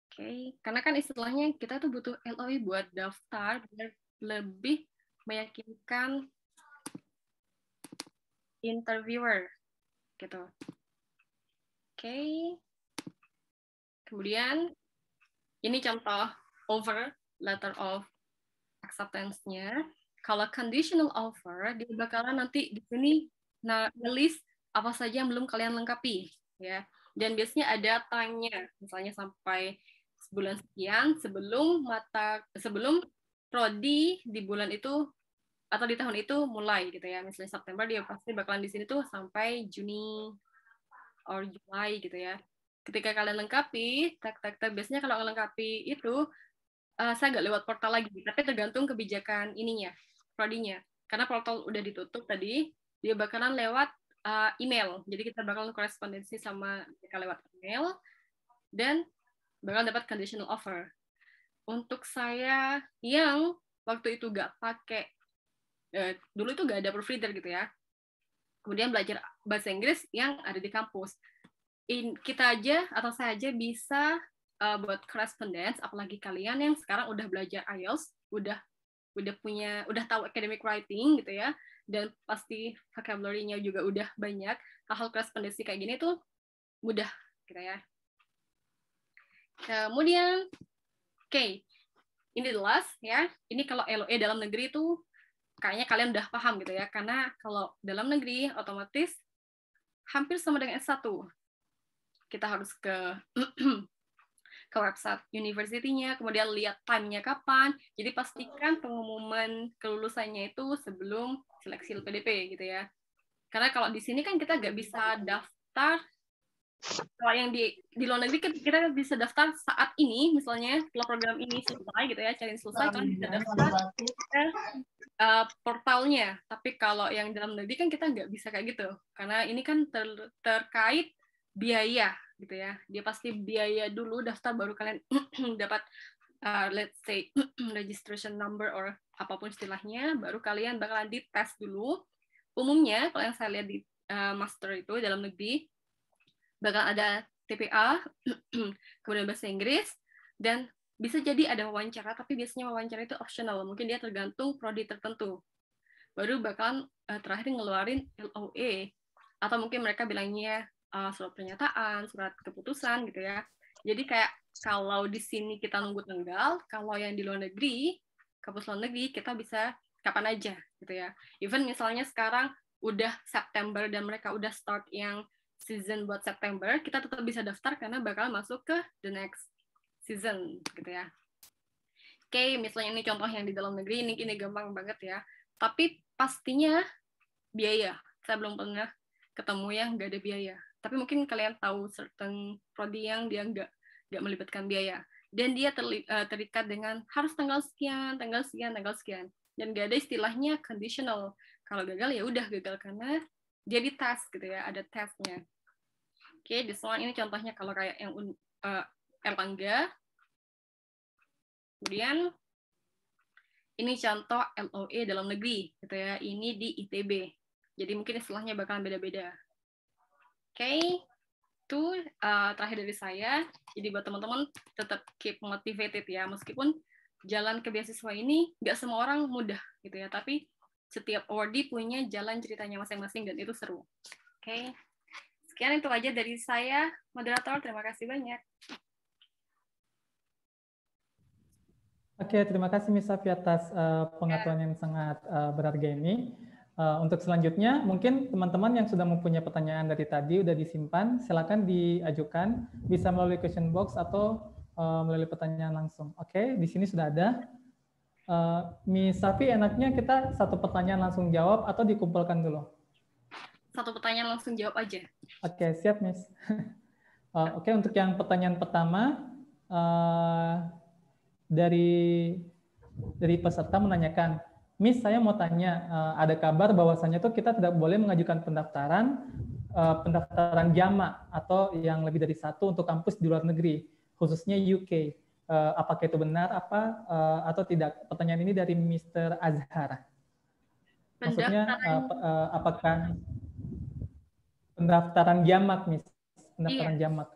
Oke, karena kan istilahnya kita tuh butuh LOA buat daftar biar lebih meyakinkan interviewer gitu. Oke. Kemudian ini contoh offer, letter of acceptance-nya. Kalau conditional offer, dia bakalan nanti di sini nge-list apa saja yang belum kalian lengkapi, ya. Dan biasanya ada time-nya, misalnya sampai bulan sekian sebelum prodi di bulan itu atau di tahun itu mulai gitu ya. Misalnya September dia pasti bakalan di sini tuh sampai Juni or Juli gitu ya. Ketika kalian lengkapi, biasanya kalau lengkapi itu saya nggak lewat portal lagi, tapi tergantung kebijakan ininya, prodinya. Karena portal udah ditutup tadi, dia bakalan lewat email. Jadi kita bakalan korespondensi sama mereka lewat email, dan bakalan dapat conditional offer. Untuk saya yang waktu itu nggak pakai, dulu itu nggak ada proofreader gitu ya, kemudian belajar bahasa Inggris yang ada di kampus. Kita aja atau saya aja bisa buat correspondence, apalagi kalian yang sekarang udah belajar IELTS, udah tahu academic writing gitu ya, dan pasti vocabulary-nya juga udah banyak. Hal-hal korespondensi kayak gini tuh mudah gitu ya. Kemudian ini the last ya. Ini kalau LOA dalam negeri itu kayaknya kalian udah paham gitu ya, karena kalau dalam negeri otomatis hampir sama dengan S1. Kita harus ke website university-nya, kemudian lihat time-nya kapan. Jadi pastikan pengumuman kelulusannya itu sebelum seleksi LPDP gitu ya. Karena kalau di sini kan kita nggak bisa daftar. Kalau yang di luar negeri kita bisa daftar saat ini, misalnya setelah program ini selesai gitu ya, cari selesai, kalian bisa daftar ke portalnya. Tapi kalau yang dalam negeri kan kita nggak bisa kayak gitu, karena ini kan terkait biaya gitu ya. Dia pasti biaya dulu daftar, baru kalian dapat let's say registration number or apapun istilahnya, baru kalian bakalan dites dulu. Umumnya kalau yang saya lihat di master itu dalam negeri bakal ada TPA, kemudian bahasa Inggris, dan bisa jadi ada wawancara, tapi biasanya wawancara itu optional, mungkin dia tergantung prodi tertentu. Baru bakalan terakhir ngeluarin LOA, atau mungkin mereka bilangnya surat pernyataan, surat keputusan gitu ya. Jadi kayak kalau di sini kita nunggu tanggal, kalau yang di luar negeri, kampus luar negeri, kita bisa kapan aja gitu ya. Even misalnya sekarang udah September dan mereka udah start yang season buat September, kita tetap bisa daftar karena bakal masuk ke the next season gitu ya. Oke, misalnya ini contoh yang di dalam negeri, ini gampang banget ya. Tapi pastinya biaya. Saya belum pernah ketemu yang nggak ada biaya. Tapi mungkin kalian tahu certain prodi yang dia nggak melibatkan biaya. Dan dia terikat dengan harus tanggal sekian, tanggal sekian, tanggal sekian. Dan nggak ada istilahnya conditional. Kalau gagal ya udah gagal karena dia di tes gitu ya, ada tesnya. Oke, this one ini contohnya kalau kayak yang Erlangga. Kemudian ini contoh LOA dalam negeri gitu ya. Ini di ITB. Jadi mungkin istilahnya bakalan beda-beda. Oke, itu terakhir dari saya. Jadi buat teman-teman tetap keep motivated ya, meskipun jalan ke beasiswa ini nggak semua orang mudah gitu ya, tapi setiap awardee punya jalan ceritanya masing-masing dan itu seru. Oke, sekian itu aja dari saya, moderator. Terima kasih banyak. Oke, terima kasih Miss Safi atas pengetahuan yang sangat berharga ini. Untuk selanjutnya, mungkin teman-teman yang sudah mempunyai pertanyaan dari tadi udah disimpan, silakan diajukan, bisa melalui question box atau melalui pertanyaan langsung. Oke, di sini sudah ada. Miss Safi, enaknya kita satu pertanyaan langsung jawab atau dikumpulkan dulu? Satu pertanyaan langsung jawab aja. Oke, siap, Miss. Oke, untuk yang pertanyaan pertama, dari peserta menanyakan, Miss, saya mau tanya, ada kabar bahwasannya tuh kita tidak boleh mengajukan pendaftaran jamak atau yang lebih dari satu untuk kampus di luar negeri, khususnya UK. Apakah itu benar atau tidak? Pertanyaan ini dari Mr. Azhar. Maksudnya apakah pendaftaran jamak, Miss? Pendaftaran jamak.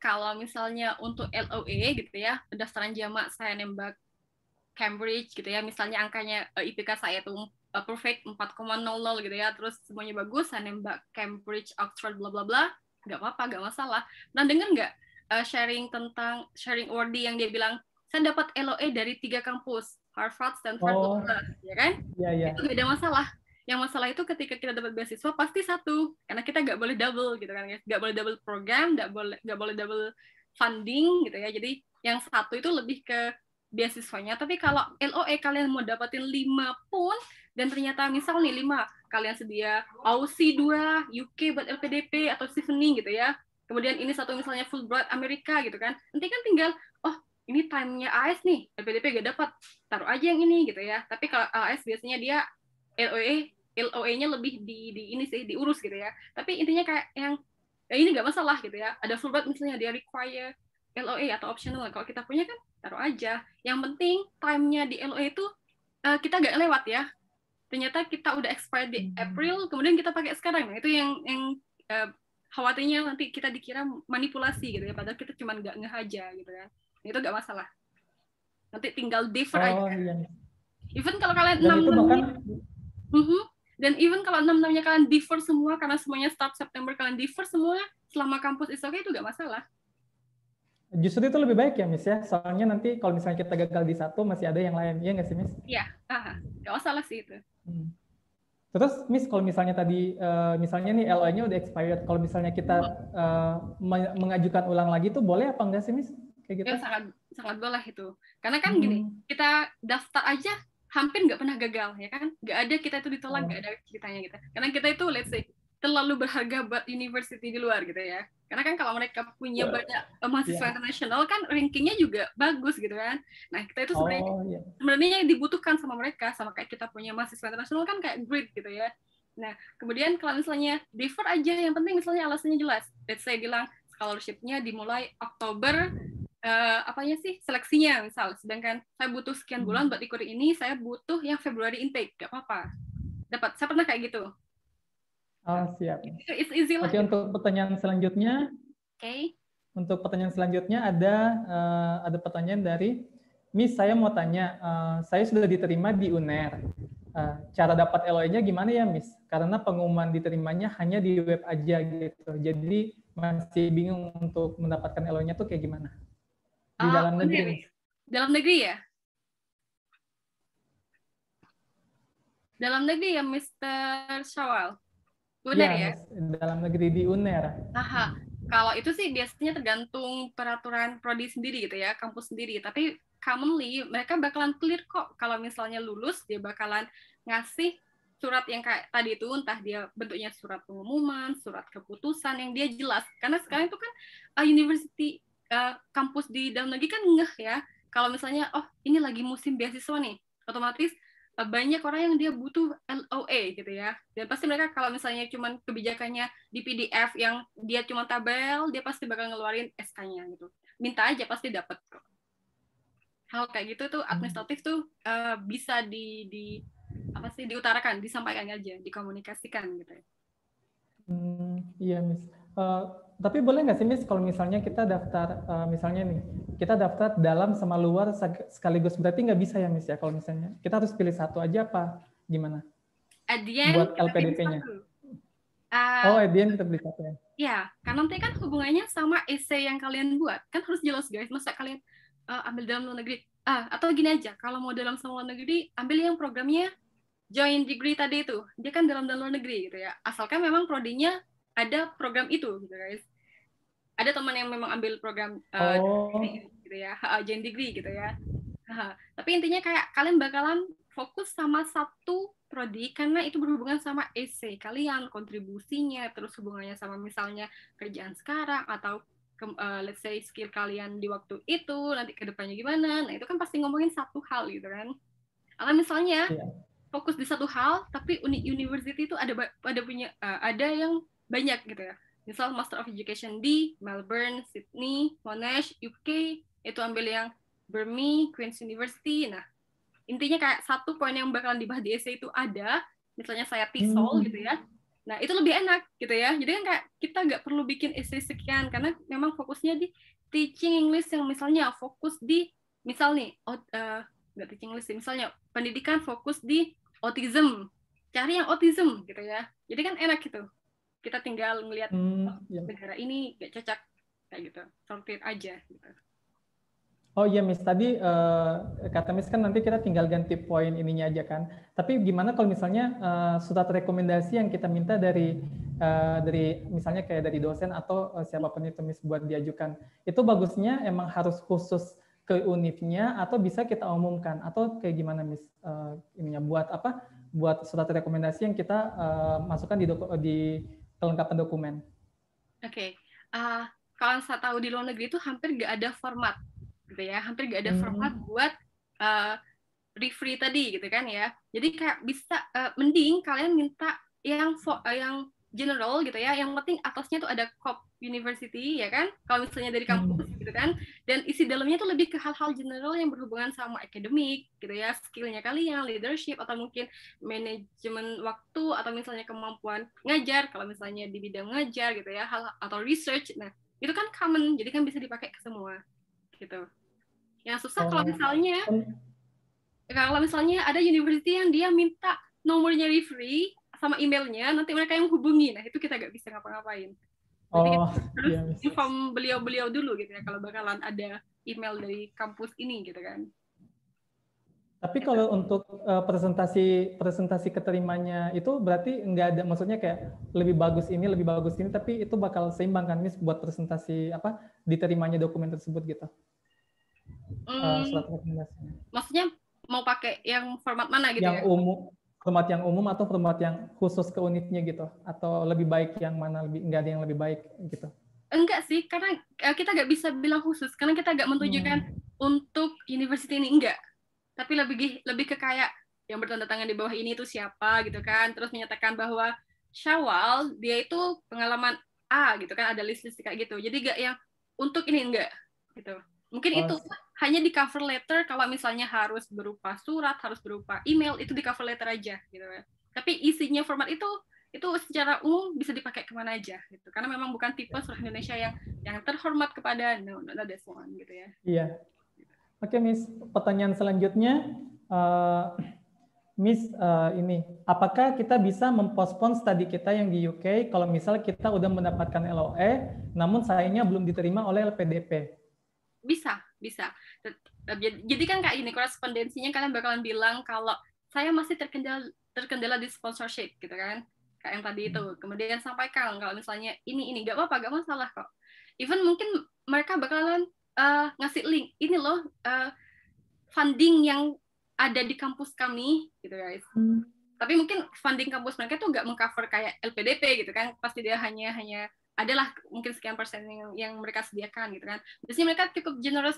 Kalau misalnya untuk LOE gitu ya, pendaftaran jamak saya nembak Cambridge gitu ya, misalnya angkanya IPK saya itu perfect 4,00 gitu ya, terus semuanya bagus, saya nembak Cambridge, Oxford, bla bla bla, nggak apa-apa, nggak masalah. Nah, dengar nggak sharing Wardi yang dia bilang, saya dapat LOE dari 3 kampus, Harvard, Stanford, ya kan? Iya. Itu beda masalah. Yang masalah itu ketika kita dapat beasiswa pasti satu, karena kita nggak boleh double gitu kan, nggak boleh double program, nggak boleh double funding gitu ya. Jadi yang satu itu lebih ke beasiswanya. Tapi kalau LOE kalian mau dapatin 5 pun, dan ternyata misal nih 5, kalian sedia Aussie 2, UK buat LPDP atau Stephanie gitu ya. Kemudian ini satu misalnya Fulbright Amerika gitu kan. Nanti kan tinggal, oh ini time-nya AS nih, LPDP gak dapat, taruh aja yang ini gitu ya. Tapi kalau AS biasanya dia LOE-nya lebih di ini sih, diurus gitu ya. Tapi intinya kayak yang ini nggak masalah gitu ya. Ada Fulbright misalnya dia require LOE atau optional. Kalau kita punya kan taruh aja. Yang penting time-nya di LOE itu kita nggak lewat ya. Ternyata kita udah expired di April, kemudian kita pakai sekarang. Nah, itu yang khawatirnya nanti kita dikira manipulasi gitu ya. Padahal kita cuma nggak ngehaja gitu kan. Itu nggak masalah. Nanti tinggal defer aja. Iya. Even kalau kalian 6 dan even kalau 6-6-nya kalian defer semua karena semuanya start September kalian defer semua selama kampus is okay, itu nggak masalah. Justru itu lebih baik ya, Miss ya. Soalnya nanti kalau misalnya kita gagal di satu masih ada yang lain, iya nggak sih, Miss? Iya, nggak masalah sih itu. Terus, Miss, kalau misalnya tadi, misalnya nih LOE-nya udah expired, kalau misalnya kita mengajukan ulang lagi tuh boleh apa enggak sih, Miss? Kayak gitu? Ya, sangat boleh itu. Karena kan gini, kita daftar aja hampir nggak pernah gagal, ya kan? Nggak ada kita itu ditolak, nggak ada ceritanya gitu. Karena kita itu, let's say, terlalu berharga buat university di luar gitu ya. Karena kan kalau mereka punya banyak mahasiswa internasional kan rankingnya juga bagus gitu kan. Nah, kita itu sebenarnya yang dibutuhkan sama mereka, sama kayak kita punya mahasiswa internasional kan kayak grade gitu ya. Nah, kemudian kalau misalnya defer aja, yang penting misalnya alasannya jelas. Let's say bilang scholarship-nya dimulai Oktober, seleksinya misal, sedangkan saya butuh sekian bulan buat ikut ini, saya butuh yang Februari intake, gak apa-apa, dapat. Saya pernah kayak gitu. Oh, siap. It's easy lah. Oke, untuk pertanyaan selanjutnya. Untuk pertanyaan selanjutnya ada pertanyaan dari Miss, saya mau tanya, saya sudah diterima di UNER. Cara dapat LOE-nya gimana ya, Miss? Karena pengumuman diterimanya hanya di web aja gitu. Jadi masih bingung untuk mendapatkan LOE-nya tuh kayak gimana? Di dalam negeri. Dalam negeri ya? Dalam negeri ya, Mr. Syawal? UNER ya? Dalam negeri di UNER. Kalau itu sih biasanya tergantung peraturan prodi sendiri gitu ya, kampus sendiri. Tapi commonly mereka bakalan clear kok. Kalau misalnya lulus, dia bakalan ngasih surat yang kayak tadi itu, entah dia bentuknya surat pengumuman, surat keputusan yang dia jelas. Karena sekarang itu kan university kampus di dalam negeri kan ngeh ya. Kalau misalnya, oh ini lagi musim beasiswa nih, otomatis banyak orang yang dia butuh LOE gitu ya. Dan pasti mereka kalau misalnya cuma kebijakannya di PDF yang dia cuma tabel, dia pasti bakal ngeluarin SK-nya gitu. Minta aja pasti dapat kok. Hal kayak gitu tuh administratif tuh bisa diutarakan, disampaikan aja, dikomunikasikan gitu ya. Iya, Miss. Tapi boleh nggak sih, Miss, kalau misalnya kita daftar, misalnya nih, kita daftar dalam sama luar sekaligus, berarti nggak bisa ya, Miss ya? Kalau misalnya kita harus pilih satu aja apa gimana? Buat LPDP-nya. At the end kita pilih satu ya? Ya, karena nanti kan hubungannya sama essay yang kalian buat. Kan harus jelas, guys. Masa kalian ambil dalam luar negeri? Atau gini aja, kalau mau dalam sama luar negeri, ambil yang programnya joint degree tadi itu. Dia kan dalam luar negeri gitu ya. Asalkan memang prodinya ada program itu gitu, guys. Ada teman yang memang ambil program gitu ya, joint degree gitu ya. Tapi intinya kayak kalian bakalan fokus sama satu prodi karena itu berhubungan sama essay kalian, kontribusinya, terus hubungannya sama misalnya kerjaan sekarang atau let's say skill kalian di waktu itu, nanti ke depannya gimana. Nah, itu kan pasti ngomongin satu hal gitu kan. Atau misalnya fokus di satu hal tapi university itu ada yang banyak gitu ya. Misal Master of Education di Melbourne, Sydney, Monash, UK, itu ambil yang Birmingham, Queen's University. Nah, intinya kayak satu poin yang bakalan dibahas di essay itu ada, misalnya saya TESOL gitu ya. Nah, itu lebih enak gitu ya. Jadi kan kayak kita nggak perlu bikin essay sekian, karena memang fokusnya di teaching English yang misalnya fokus di, misal nih, nggak teaching English, misalnya pendidikan fokus di autism. Cari yang autism gitu ya. Jadi kan enak gitu. Kita tinggal melihat negara ini nggak cocok, kayak gitu. Sortir aja gitu. Oh iya Miss, tadi kata Miss kan nanti kita tinggal ganti poin ininya aja kan. Tapi gimana kalau misalnya surat rekomendasi yang kita minta dari misalnya kayak dari dosen atau siapapun itu Miss buat diajukan. Itu bagusnya emang harus khusus ke univnya atau bisa kita umumkan atau kayak gimana Miss ininya buat apa? Buat surat rekomendasi yang kita masukkan di kelengkapan dokumen. Oke. Kalau saya tahu di luar negeri itu hampir nggak ada format. Gitu ya, hampir nggak ada format buat referee tadi gitu kan ya. Jadi kayak bisa mending kalian minta yang general gitu ya, yang penting atasnya tuh ada COP University ya kan, kalau misalnya dari kampus gitu kan, dan isi dalamnya tuh lebih ke hal-hal general yang berhubungan sama akademik gitu ya, skillnya kalian, leadership atau mungkin manajemen waktu atau misalnya kemampuan ngajar kalau misalnya di bidang ngajar gitu ya, hal atau research. Nah itu kan common, jadi kan bisa dipakai ke semua gitu. Yang susah kalau misalnya ada university yang dia minta nomornya referee sama emailnya, nanti mereka yang hubungi. Nah, itu kita nggak bisa ngapa-ngapain. Jadi kita harus inform beliau-beliau dulu gitu ya, kalau bakalan ada email dari kampus ini gitu kan. Tapi kalau untuk presentasi keterimanya itu berarti nggak ada, maksudnya kayak lebih bagus ini, tapi itu bakal seimbang kan Miss buat presentasi apa diterimanya dokumen tersebut gitu. Surat rekomendasinya. Maksudnya mau pakai yang format mana gitu yang ya? Format yang umum atau format yang khusus ke unitnya gitu? Atau lebih baik yang mana, nggak ada yang lebih baik gitu? Enggak sih, karena kita nggak bisa bilang khusus, karena kita nggak menunjukkan untuk university ini, enggak. Tapi lebih ke kayak yang bertanda tangan di bawah ini itu siapa gitu kan, terus menyatakan bahwa Syawal dia itu pengalaman A gitu kan, ada list kayak gitu. Jadi nggak yang untuk ini, enggak gitu. Mungkin itu hanya di cover letter, kalau misalnya harus berupa surat, harus berupa email, itu di cover letter aja gitu. Tapi isinya format itu secara umum bisa dipakai kemana aja gitu. Karena memang bukan tipe surat Indonesia yang terhormat kepada not this one gitu ya. Iya. Oke, Miss. Pertanyaan selanjutnya, Miss, ini, apakah kita bisa mempospon studi kita yang di UK kalau misal kita udah mendapatkan LOE, namun sayangnya belum diterima oleh LPDP? Bisa. Jadi kan kayak ini, korespondensinya kalian bakalan bilang kalau saya masih terkendala di sponsorship gitu kan, kayak yang tadi itu. Kemudian sampaikan kalau misalnya ini nggak apa-apa, nggak masalah kok. Even mungkin mereka bakalan ngasih link, ini loh funding yang ada di kampus kami gitu guys. Tapi mungkin funding kampus mereka tuh nggak mengcover kayak LPDP gitu kan, pasti dia hanya adalah mungkin sekian persen yang mereka sediakan gitu kan. Biasanya mereka cukup generous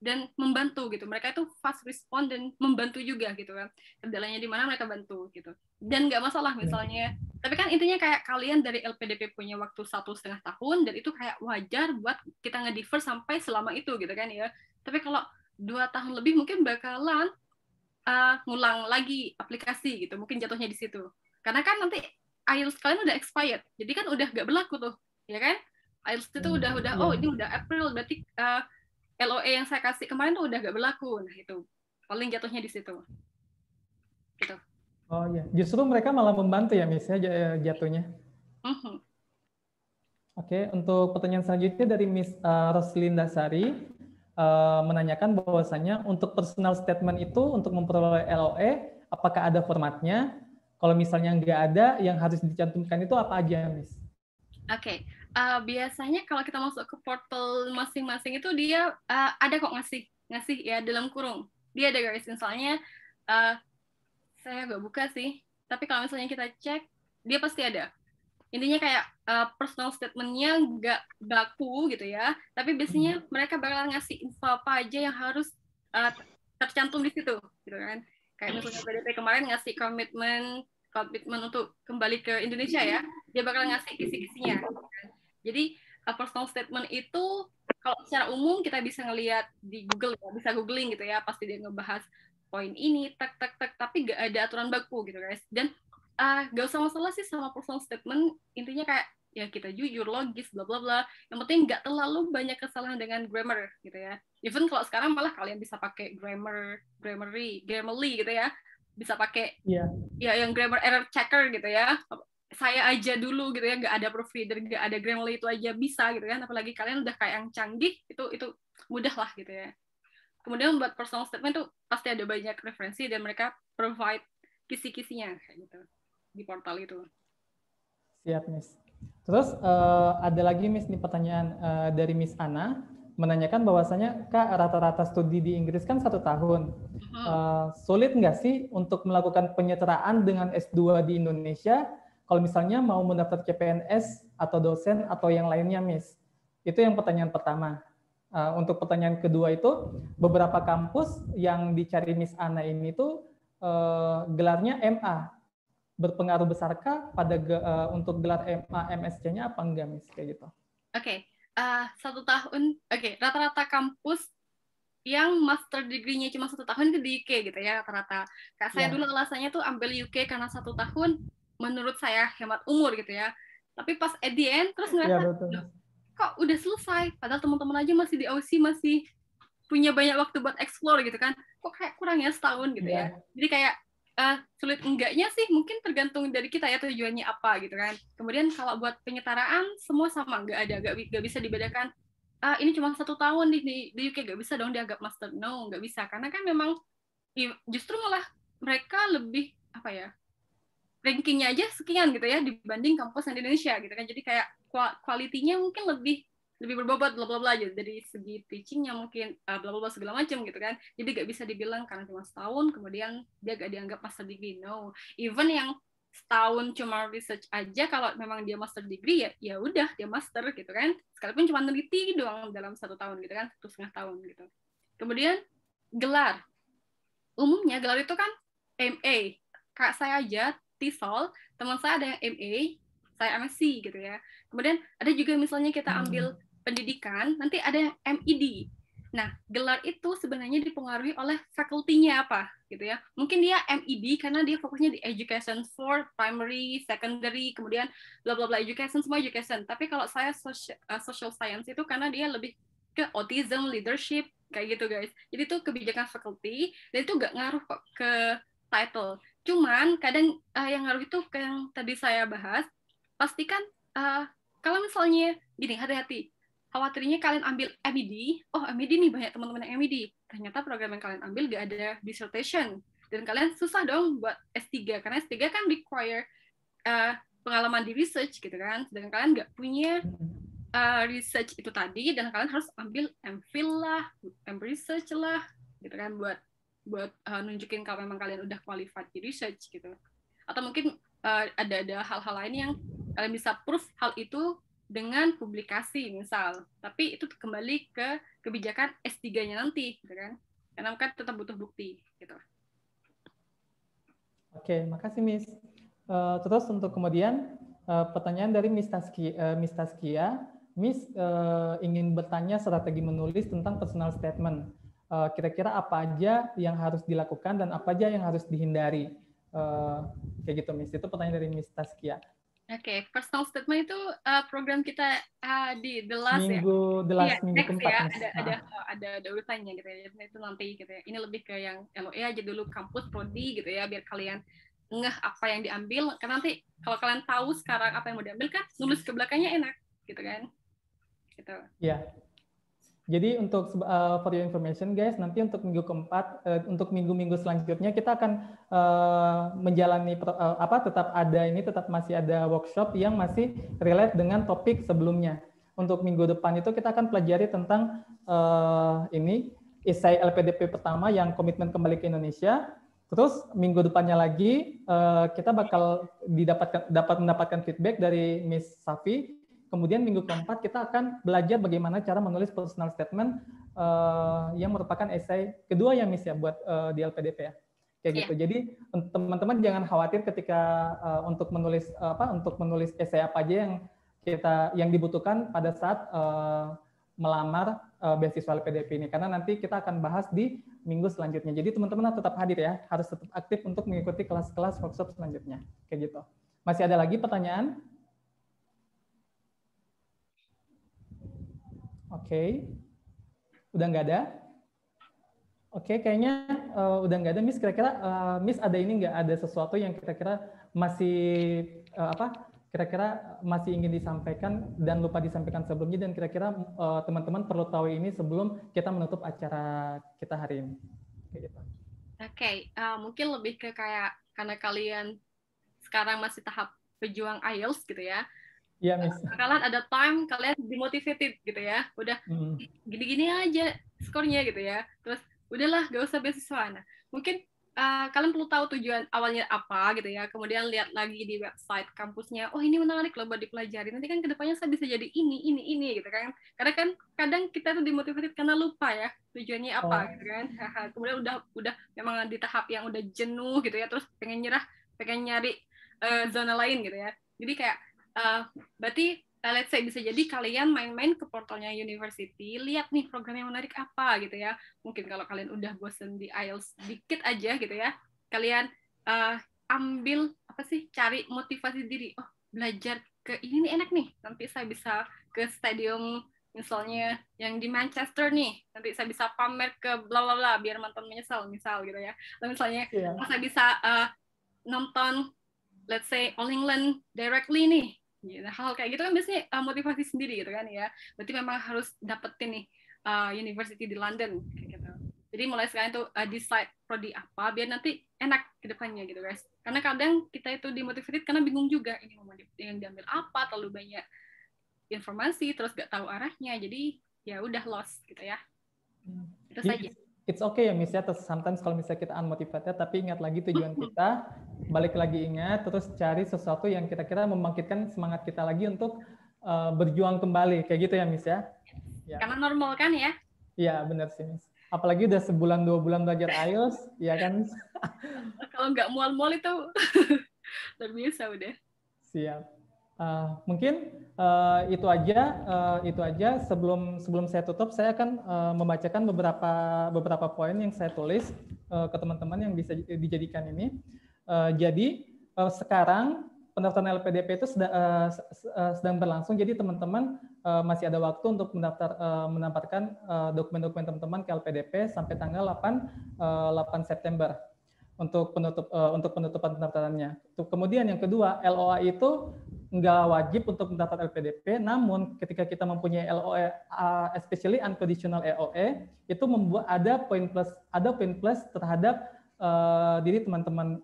dan membantu gitu. Mereka itu fast respond dan membantu juga gitu kan. Kendalanya di mana mereka bantu gitu. Dan nggak masalah misalnya. Tapi kan intinya kayak kalian dari LPDP punya waktu 1,5 tahun dan itu kayak wajar buat kita nge-defer sampai selama itu gitu kan ya. Tapi kalau 2 tahun lebih mungkin bakalan ngulang lagi aplikasi gitu. Mungkin jatuhnya di situ. Karena kan nanti IELTS kalian udah expired. Jadi kan udah nggak berlaku tuh. Ya kan? IELTS itu udah oh ini udah April, berarti LOE yang saya kasih kemarin tuh udah gak berlaku. Nah itu paling jatuhnya di situ gitu. Oh iya, justru mereka malah membantu ya Miss ya jatuhnya. Oke, untuk pertanyaan selanjutnya dari Miss Roslinda Sari menanyakan bahwasanya untuk personal statement itu untuk memperoleh LOE apakah ada formatnya? Kalau misalnya nggak ada, yang harus dicantumkan itu apa aja Miss? Oke. Biasanya kalau kita masuk ke portal masing-masing itu dia ada kok ngasih ya dalam kurung dia ada guys. Misalnya saya nggak buka sih, tapi kalau misalnya kita cek, dia pasti ada. Intinya kayak personal statement-nya nggak baku gitu ya, tapi biasanya mereka bakal ngasih info apa aja yang harus tercantum di situ, gitu kan. Kayak misalnya PDP kemarin ngasih komitmen untuk kembali ke Indonesia ya, dia bakal ngasih kisi-kisinya. Jadi personal statement itu kalau secara umum kita bisa ngelihat di Google, ya, bisa googling gitu ya, pasti dia ngebahas poin ini, tapi nggak ada aturan baku gitu guys. Dan gak usah masalah sih sama personal statement, intinya kayak ya kita jujur, logis, bla bla bla. Yang penting nggak terlalu banyak kesalahan dengan grammar gitu ya. Even kalau sekarang malah kalian bisa pakai Grammarly gitu ya, bisa pakai ya yang grammar error checker gitu ya. Saya aja dulu gitu ya, nggak ada proofreader, nggak ada Grammarly, itu aja bisa gitu kan. Apalagi kalian udah kayak yang canggih, itu mudah lah gitu ya. Kemudian buat personal statement tuh pasti ada banyak referensi dan mereka provide kisi-kisinya kayak gitu di portal itu. Siap, Miss. Terus ada lagi, Miss, nih pertanyaan dari Miss Ana, menanyakan bahwasanya Kak, rata-rata studi di Inggris kan 1 tahun. Sulit nggak sih untuk melakukan penyetaraan dengan S2 di Indonesia kalau misalnya mau mendaftar CPNS atau dosen atau yang lainnya, Miss? Itu yang pertanyaan pertama. Untuk pertanyaan kedua itu, beberapa kampus yang dicari Miss Ana ini tuh gelarnya MA. Berpengaruh besarkah pada untuk gelar MA, MSc-nya apa enggak, Miss? Kayak gitu. Oke, 1 tahun. Rata-rata kampus yang master degree-nya cuma 1 tahun itu di UK gitu ya, rata-rata. Kak saya dulu alasannya tuh ambil UK karena 1 tahun menurut saya hemat umur gitu ya. Tapi pas at the end terus ngerasa, kok udah selesai, padahal teman-teman aja masih di Aussie, masih punya banyak waktu buat explore gitu kan. Kok kayak kurangnya setahun gitu ya. Jadi kayak sulit enggaknya sih mungkin tergantung dari kita ya, tujuannya apa gitu kan. Kemudian kalau buat penyetaraan semua sama, nggak bisa dibedakan ini cuma 1 tahun di UK, nggak bisa dong dianggap master. No, nggak bisa, karena kan memang justru malah mereka lebih apa ya, rankingnya aja sekian gitu ya dibanding kampus yang di Indonesia gitu kan. Jadi kayak kualitinya mungkin lebih berbobot bla bla bla aja dari segi teachingnya, mungkin bla bla bla segala macam gitu kan. Jadi gak bisa dibilang karena cuma setahun kemudian dia gak dianggap master degree. No, even yang setahun cuma research aja, kalau memang dia master degree ya udah dia master gitu kan, sekalipun cuma neliti doang dalam 1 tahun gitu kan, 1,5 tahun gitu. Kemudian gelar, umumnya gelar itu kan MA. Kak saya aja TESOL, teman saya ada yang MA, saya MSc gitu ya. Kemudian ada juga misalnya kita ambil pendidikan, nanti ada yang MED. Nah, gelar itu sebenarnya dipengaruhi oleh fakultinya apa gitu ya. Mungkin dia MED karena dia fokusnya di education for primary, secondary, kemudian bla bla bla education, semua education. Tapi kalau saya social science itu karena dia lebih ke autism, leadership, kayak gitu guys. Jadi itu kebijakan faculty dan itu nggak ngaruh kok ke title. Cuman kadang yang ngaruh itu kayak yang tadi saya bahas, pastikan kalau misalnya gini, hati-hati. Khawatirnya kalian ambil MED, MED nih banyak teman-teman yang MED. Ternyata program yang kalian ambil gak ada dissertation. Dan kalian susah dong buat S3, karena S3 kan require pengalaman di research gitu kan. Sedangkan kalian gak punya research itu tadi, dan kalian harus ambil MPhil lah, M-Research lah, gitu kan, buat nunjukin kalau memang kalian udah qualified di research gitu. Atau mungkin ada hal-hal lain yang kalian bisa proof hal itu dengan publikasi misal, tapi itu kembali ke kebijakan S3-nya nanti gitu kan, karena kan tetap butuh bukti gitu. Oke, makasih Miss. Terus untuk kemudian pertanyaan dari Miss Taskia, Miss ingin bertanya strategi menulis tentang personal statement. Kira-kira apa aja yang harus dilakukan dan apa aja yang harus dihindari? Kayak gitu Miss, itu pertanyaan dari Miss Taskia. Oke, personal statement itu program kita di The Last minggu keempat ya, ada urutannya gitu ya, itu nanti gitu ya. Ini lebih ke yang LOE aja dulu, kampus, prodi gitu ya, biar kalian ngeh apa yang diambil, karena nanti kalau kalian tahu sekarang apa yang mau diambil kan, nulis ke belakangnya enak gitu kan. Gitu. Ya. Jadi untuk for your information guys, nanti untuk minggu keempat, untuk minggu-minggu selanjutnya kita akan menjalani tetap masih ada workshop yang masih relate dengan topik sebelumnya. Untuk minggu depan itu kita akan pelajari tentang esai LPDP pertama yang komitmen kembali ke Indonesia. Terus minggu depannya lagi kita bakal dapat mendapatkan feedback dari Miss Safi. Kemudian minggu keempat kita akan belajar bagaimana cara menulis personal statement yang merupakan esai kedua ya Miss ya buat di LPDP ya. Kayak gitu. Jadi teman-teman jangan khawatir ketika untuk menulis esai apa aja yang dibutuhkan pada saat melamar beasiswa LPDP ini, karena nanti kita akan bahas di minggu selanjutnya. Jadi teman-teman tetap hadir ya, harus tetap aktif untuk mengikuti kelas-kelas workshop selanjutnya. Kayak gitu. Masih ada lagi pertanyaan? Oke. Udah nggak ada? Oke, kayaknya udah nggak ada, Miss. Kira-kira Miss ada ini nggak, ada sesuatu yang kira-kira masih kira-kira masih ingin disampaikan dan lupa disampaikan sebelumnya, dan kira-kira teman-teman perlu tahu ini sebelum kita menutup acara kita hari ini. Oke, mungkin lebih ke kayak karena kalian sekarang masih tahap pejuang IELTS gitu ya. Iya, Miss. Kalian ada time, kalian dimotivated gitu ya. Udah gini-gini aja skornya gitu ya. Terus udahlah, gak usah beasiswa. Nah, mungkin kalian perlu tahu tujuan awalnya apa gitu ya. Kemudian lihat lagi di website kampusnya. Oh, ini menarik loh buat dipelajari. Nanti kan kedepannya saya bisa jadi ini gitu kan. Karena kan kadang kita tuh dimotivated karena lupa ya tujuannya apa gitu kan. Kemudian udah memang di tahap yang udah jenuh gitu ya. Terus pengen nyerah, pengen nyari zona lain gitu ya. Jadi kayak berarti let's say bisa jadi kalian main-main ke portalnya university, lihat nih program yang menarik apa gitu ya. Mungkin kalau kalian udah bosen di IELTS dikit aja gitu ya, kalian ambil cari motivasi diri. Oh, belajar ke ini nih enak nih, nanti saya bisa ke stadium misalnya yang di Manchester nih, nanti saya bisa pamer ke bla bla bla biar mantan menyesal misal gitu ya. Lalu misalnya saya bisa nonton let's say All England directly nih. Nah, hal kayak gitu kan biasanya motivasi sendiri gitu kan ya. Berarti memang harus dapetin nih university di London kayak gitu. Jadi mulai sekarang itu decide prodi apa biar nanti enak ke depannya gitu guys. Karena kadang kita itu dimotivated karena bingung juga ini mau yang diambil apa, terlalu banyak informasi terus gak tahu arahnya. Jadi ya udah lost gitu ya. Itu saja. It's okay ya Miss ya, sometimes kalau misalnya kita unmotivated, tapi ingat lagi tujuan kita, balik lagi ingat, terus cari sesuatu yang kira-kira membangkitkan semangat kita lagi untuk berjuang kembali, kayak gitu ya Miss ya. Karena normal kan ya? Iya benar sih Miss. Apalagi udah sebulan 2 bulan belajar IELTS, ya kan? Kalau nggak mual-mual itu luar biasa udah. Siap. Mungkin itu aja. Sebelum saya tutup, saya akan membacakan beberapa poin yang saya tulis ke teman-teman yang bisa dijadikan ini. Jadi sekarang pendaftaran LPDP itu sedang berlangsung. Jadi teman-teman masih ada waktu untuk mendaftarkan dokumen-dokumen teman-teman ke LPDP sampai tanggal 8 September. Untuk penutupan pendaftarannya. Kemudian yang kedua, LOA itu nggak wajib untuk mendapat LPDP, namun ketika kita mempunyai LOE, especially unconditional LOE, itu membuat ada poin plus terhadap diri teman-teman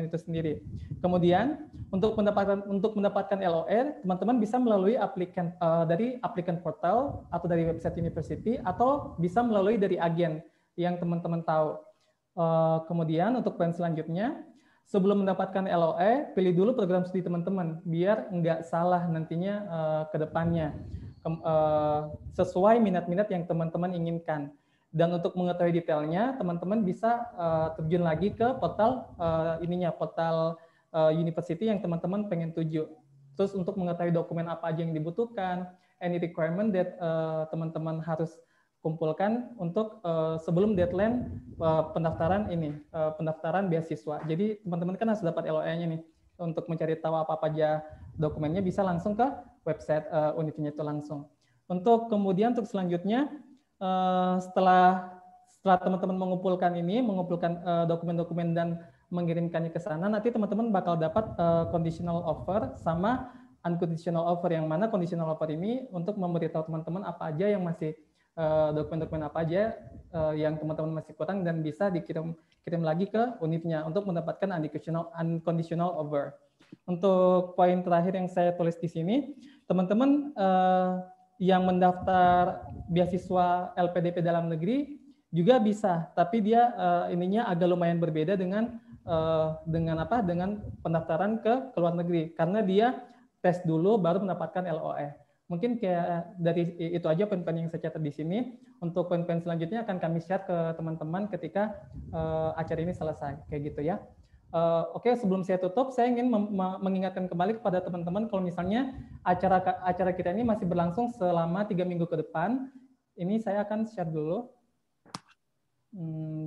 itu sendiri. Kemudian untuk mendapatkan LOE, teman-teman bisa melalui dari applicant portal atau dari website university atau bisa melalui dari agen yang teman-teman tahu. Kemudian untuk poin selanjutnya, sebelum mendapatkan LOE, pilih dulu program studi teman-teman biar nggak salah nantinya ke depannya, sesuai minat-minat yang teman-teman inginkan. Dan untuk mengetahui detailnya, teman-teman bisa terjun lagi ke portal portal university yang teman-teman pengen tuju. Terus untuk mengetahui dokumen apa aja yang dibutuhkan, any requirement that teman-teman harus kumpulkan untuk sebelum deadline pendaftaran beasiswa. Jadi teman-teman kan harus dapat LOE-nya nih. Untuk mencari tahu apa aja dokumennya bisa langsung ke website Univnya itu langsung. Untuk selanjutnya setelah teman-teman mengumpulkan dokumen-dokumen dan mengirimkannya ke sana, nanti teman-teman bakal dapat conditional offer sama unconditional offer, yang mana conditional offer ini untuk memberitahu teman-teman apa aja yang masih dokumen-dokumen apa aja yang teman-teman masih kurang dan bisa dikirim lagi ke Univnya untuk mendapatkan unconditional offer. Untuk poin terakhir yang saya tulis di sini, teman-teman yang mendaftar beasiswa LPDP dalam negeri juga bisa, tapi dia ininya agak lumayan berbeda dengan pendaftaran ke luar negeri, karena dia tes dulu baru mendapatkan LOE. Mungkin kayak dari itu aja poin-poin yang saya catat di sini. Untuk poin-poin selanjutnya akan kami share ke teman-teman ketika acara ini selesai, kayak gitu ya. Oke, sebelum saya tutup, saya ingin mengingatkan kembali kepada teman-teman kalau misalnya acara kita ini masih berlangsung selama 3 minggu ke depan. Ini saya akan share dulu.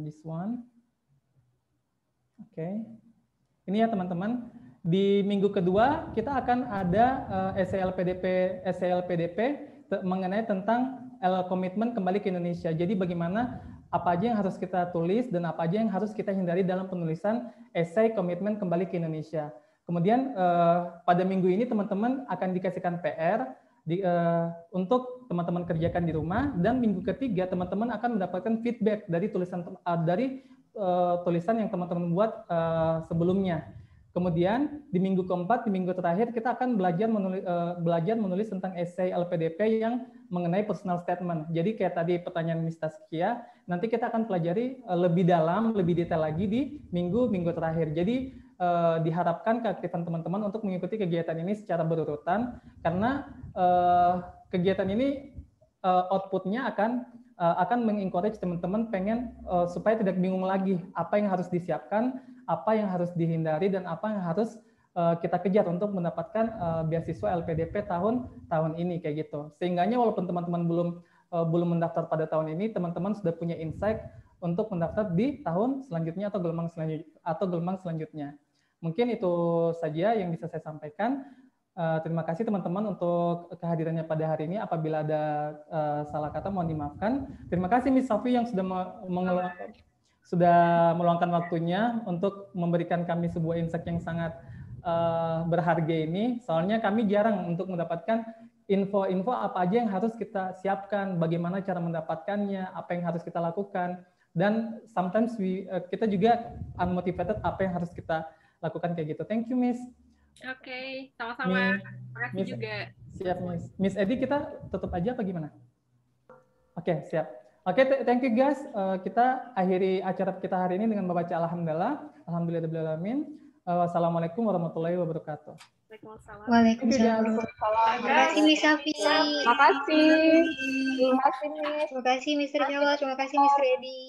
This one. Oke. Ini ya teman-teman. Di minggu kedua kita akan ada SELPDP mengenai tentang komitmen kembali ke Indonesia. Jadi bagaimana apa aja yang harus kita tulis dan apa aja yang harus kita hindari dalam penulisan esai komitmen kembali ke Indonesia. Kemudian pada minggu ini teman-teman akan dikasihkan PR untuk teman-teman kerjakan di rumah, dan minggu ketiga teman-teman akan mendapatkan feedback dari tulisan yang teman-teman buat sebelumnya. Kemudian di minggu keempat, di minggu terakhir kita akan belajar menulis tentang esai LPDP yang mengenai personal statement. Jadi kayak tadi pertanyaan Miss Taskia, nanti kita akan pelajari lebih dalam, lebih detail lagi di minggu-minggu terakhir. Jadi diharapkan keaktifan teman-teman untuk mengikuti kegiatan ini secara berurutan, karena kegiatan ini outputnya akan mengencourage teman-teman pengen supaya tidak bingung lagi apa yang harus disiapkan, apa yang harus dihindari, dan apa yang harus kita kejar untuk mendapatkan beasiswa LPDP tahun ini kayak gitu. Sehingganya walaupun teman-teman belum mendaftar pada tahun ini, teman-teman sudah punya insight untuk mendaftar di tahun selanjutnya atau gelombang selanjutnya. Mungkin itu saja yang bisa saya sampaikan. Terima kasih teman-teman untuk kehadirannya pada hari ini. Apabila ada salah kata mohon dimaafkan. Terima kasih Miss Safi yang sudah meluangkan waktunya untuk memberikan kami sebuah insight yang sangat berharga ini. Soalnya kami jarang untuk mendapatkan info-info apa aja yang harus kita siapkan, bagaimana cara mendapatkannya, apa yang harus kita lakukan, dan sometimes kita juga unmotivated apa yang harus kita lakukan kayak gitu. Thank you Miss. Oke, sama-sama. Terima kasih juga. Siap, Miss Edi, kita tutup aja apa gimana? Oke, siap. Oke, thank you guys. Kita akhiri acara kita hari ini dengan membaca Alhamdulillah. Alhamdulillahirrahmanirrahim. Wassalamualaikum warahmatullahi wabarakatuh. Waalaikumsalam. Terima kasih Miss Safi. Terima kasih. Terima kasih Miss. Terima kasih Mr. Jawa. Terima kasih Mr. Edi.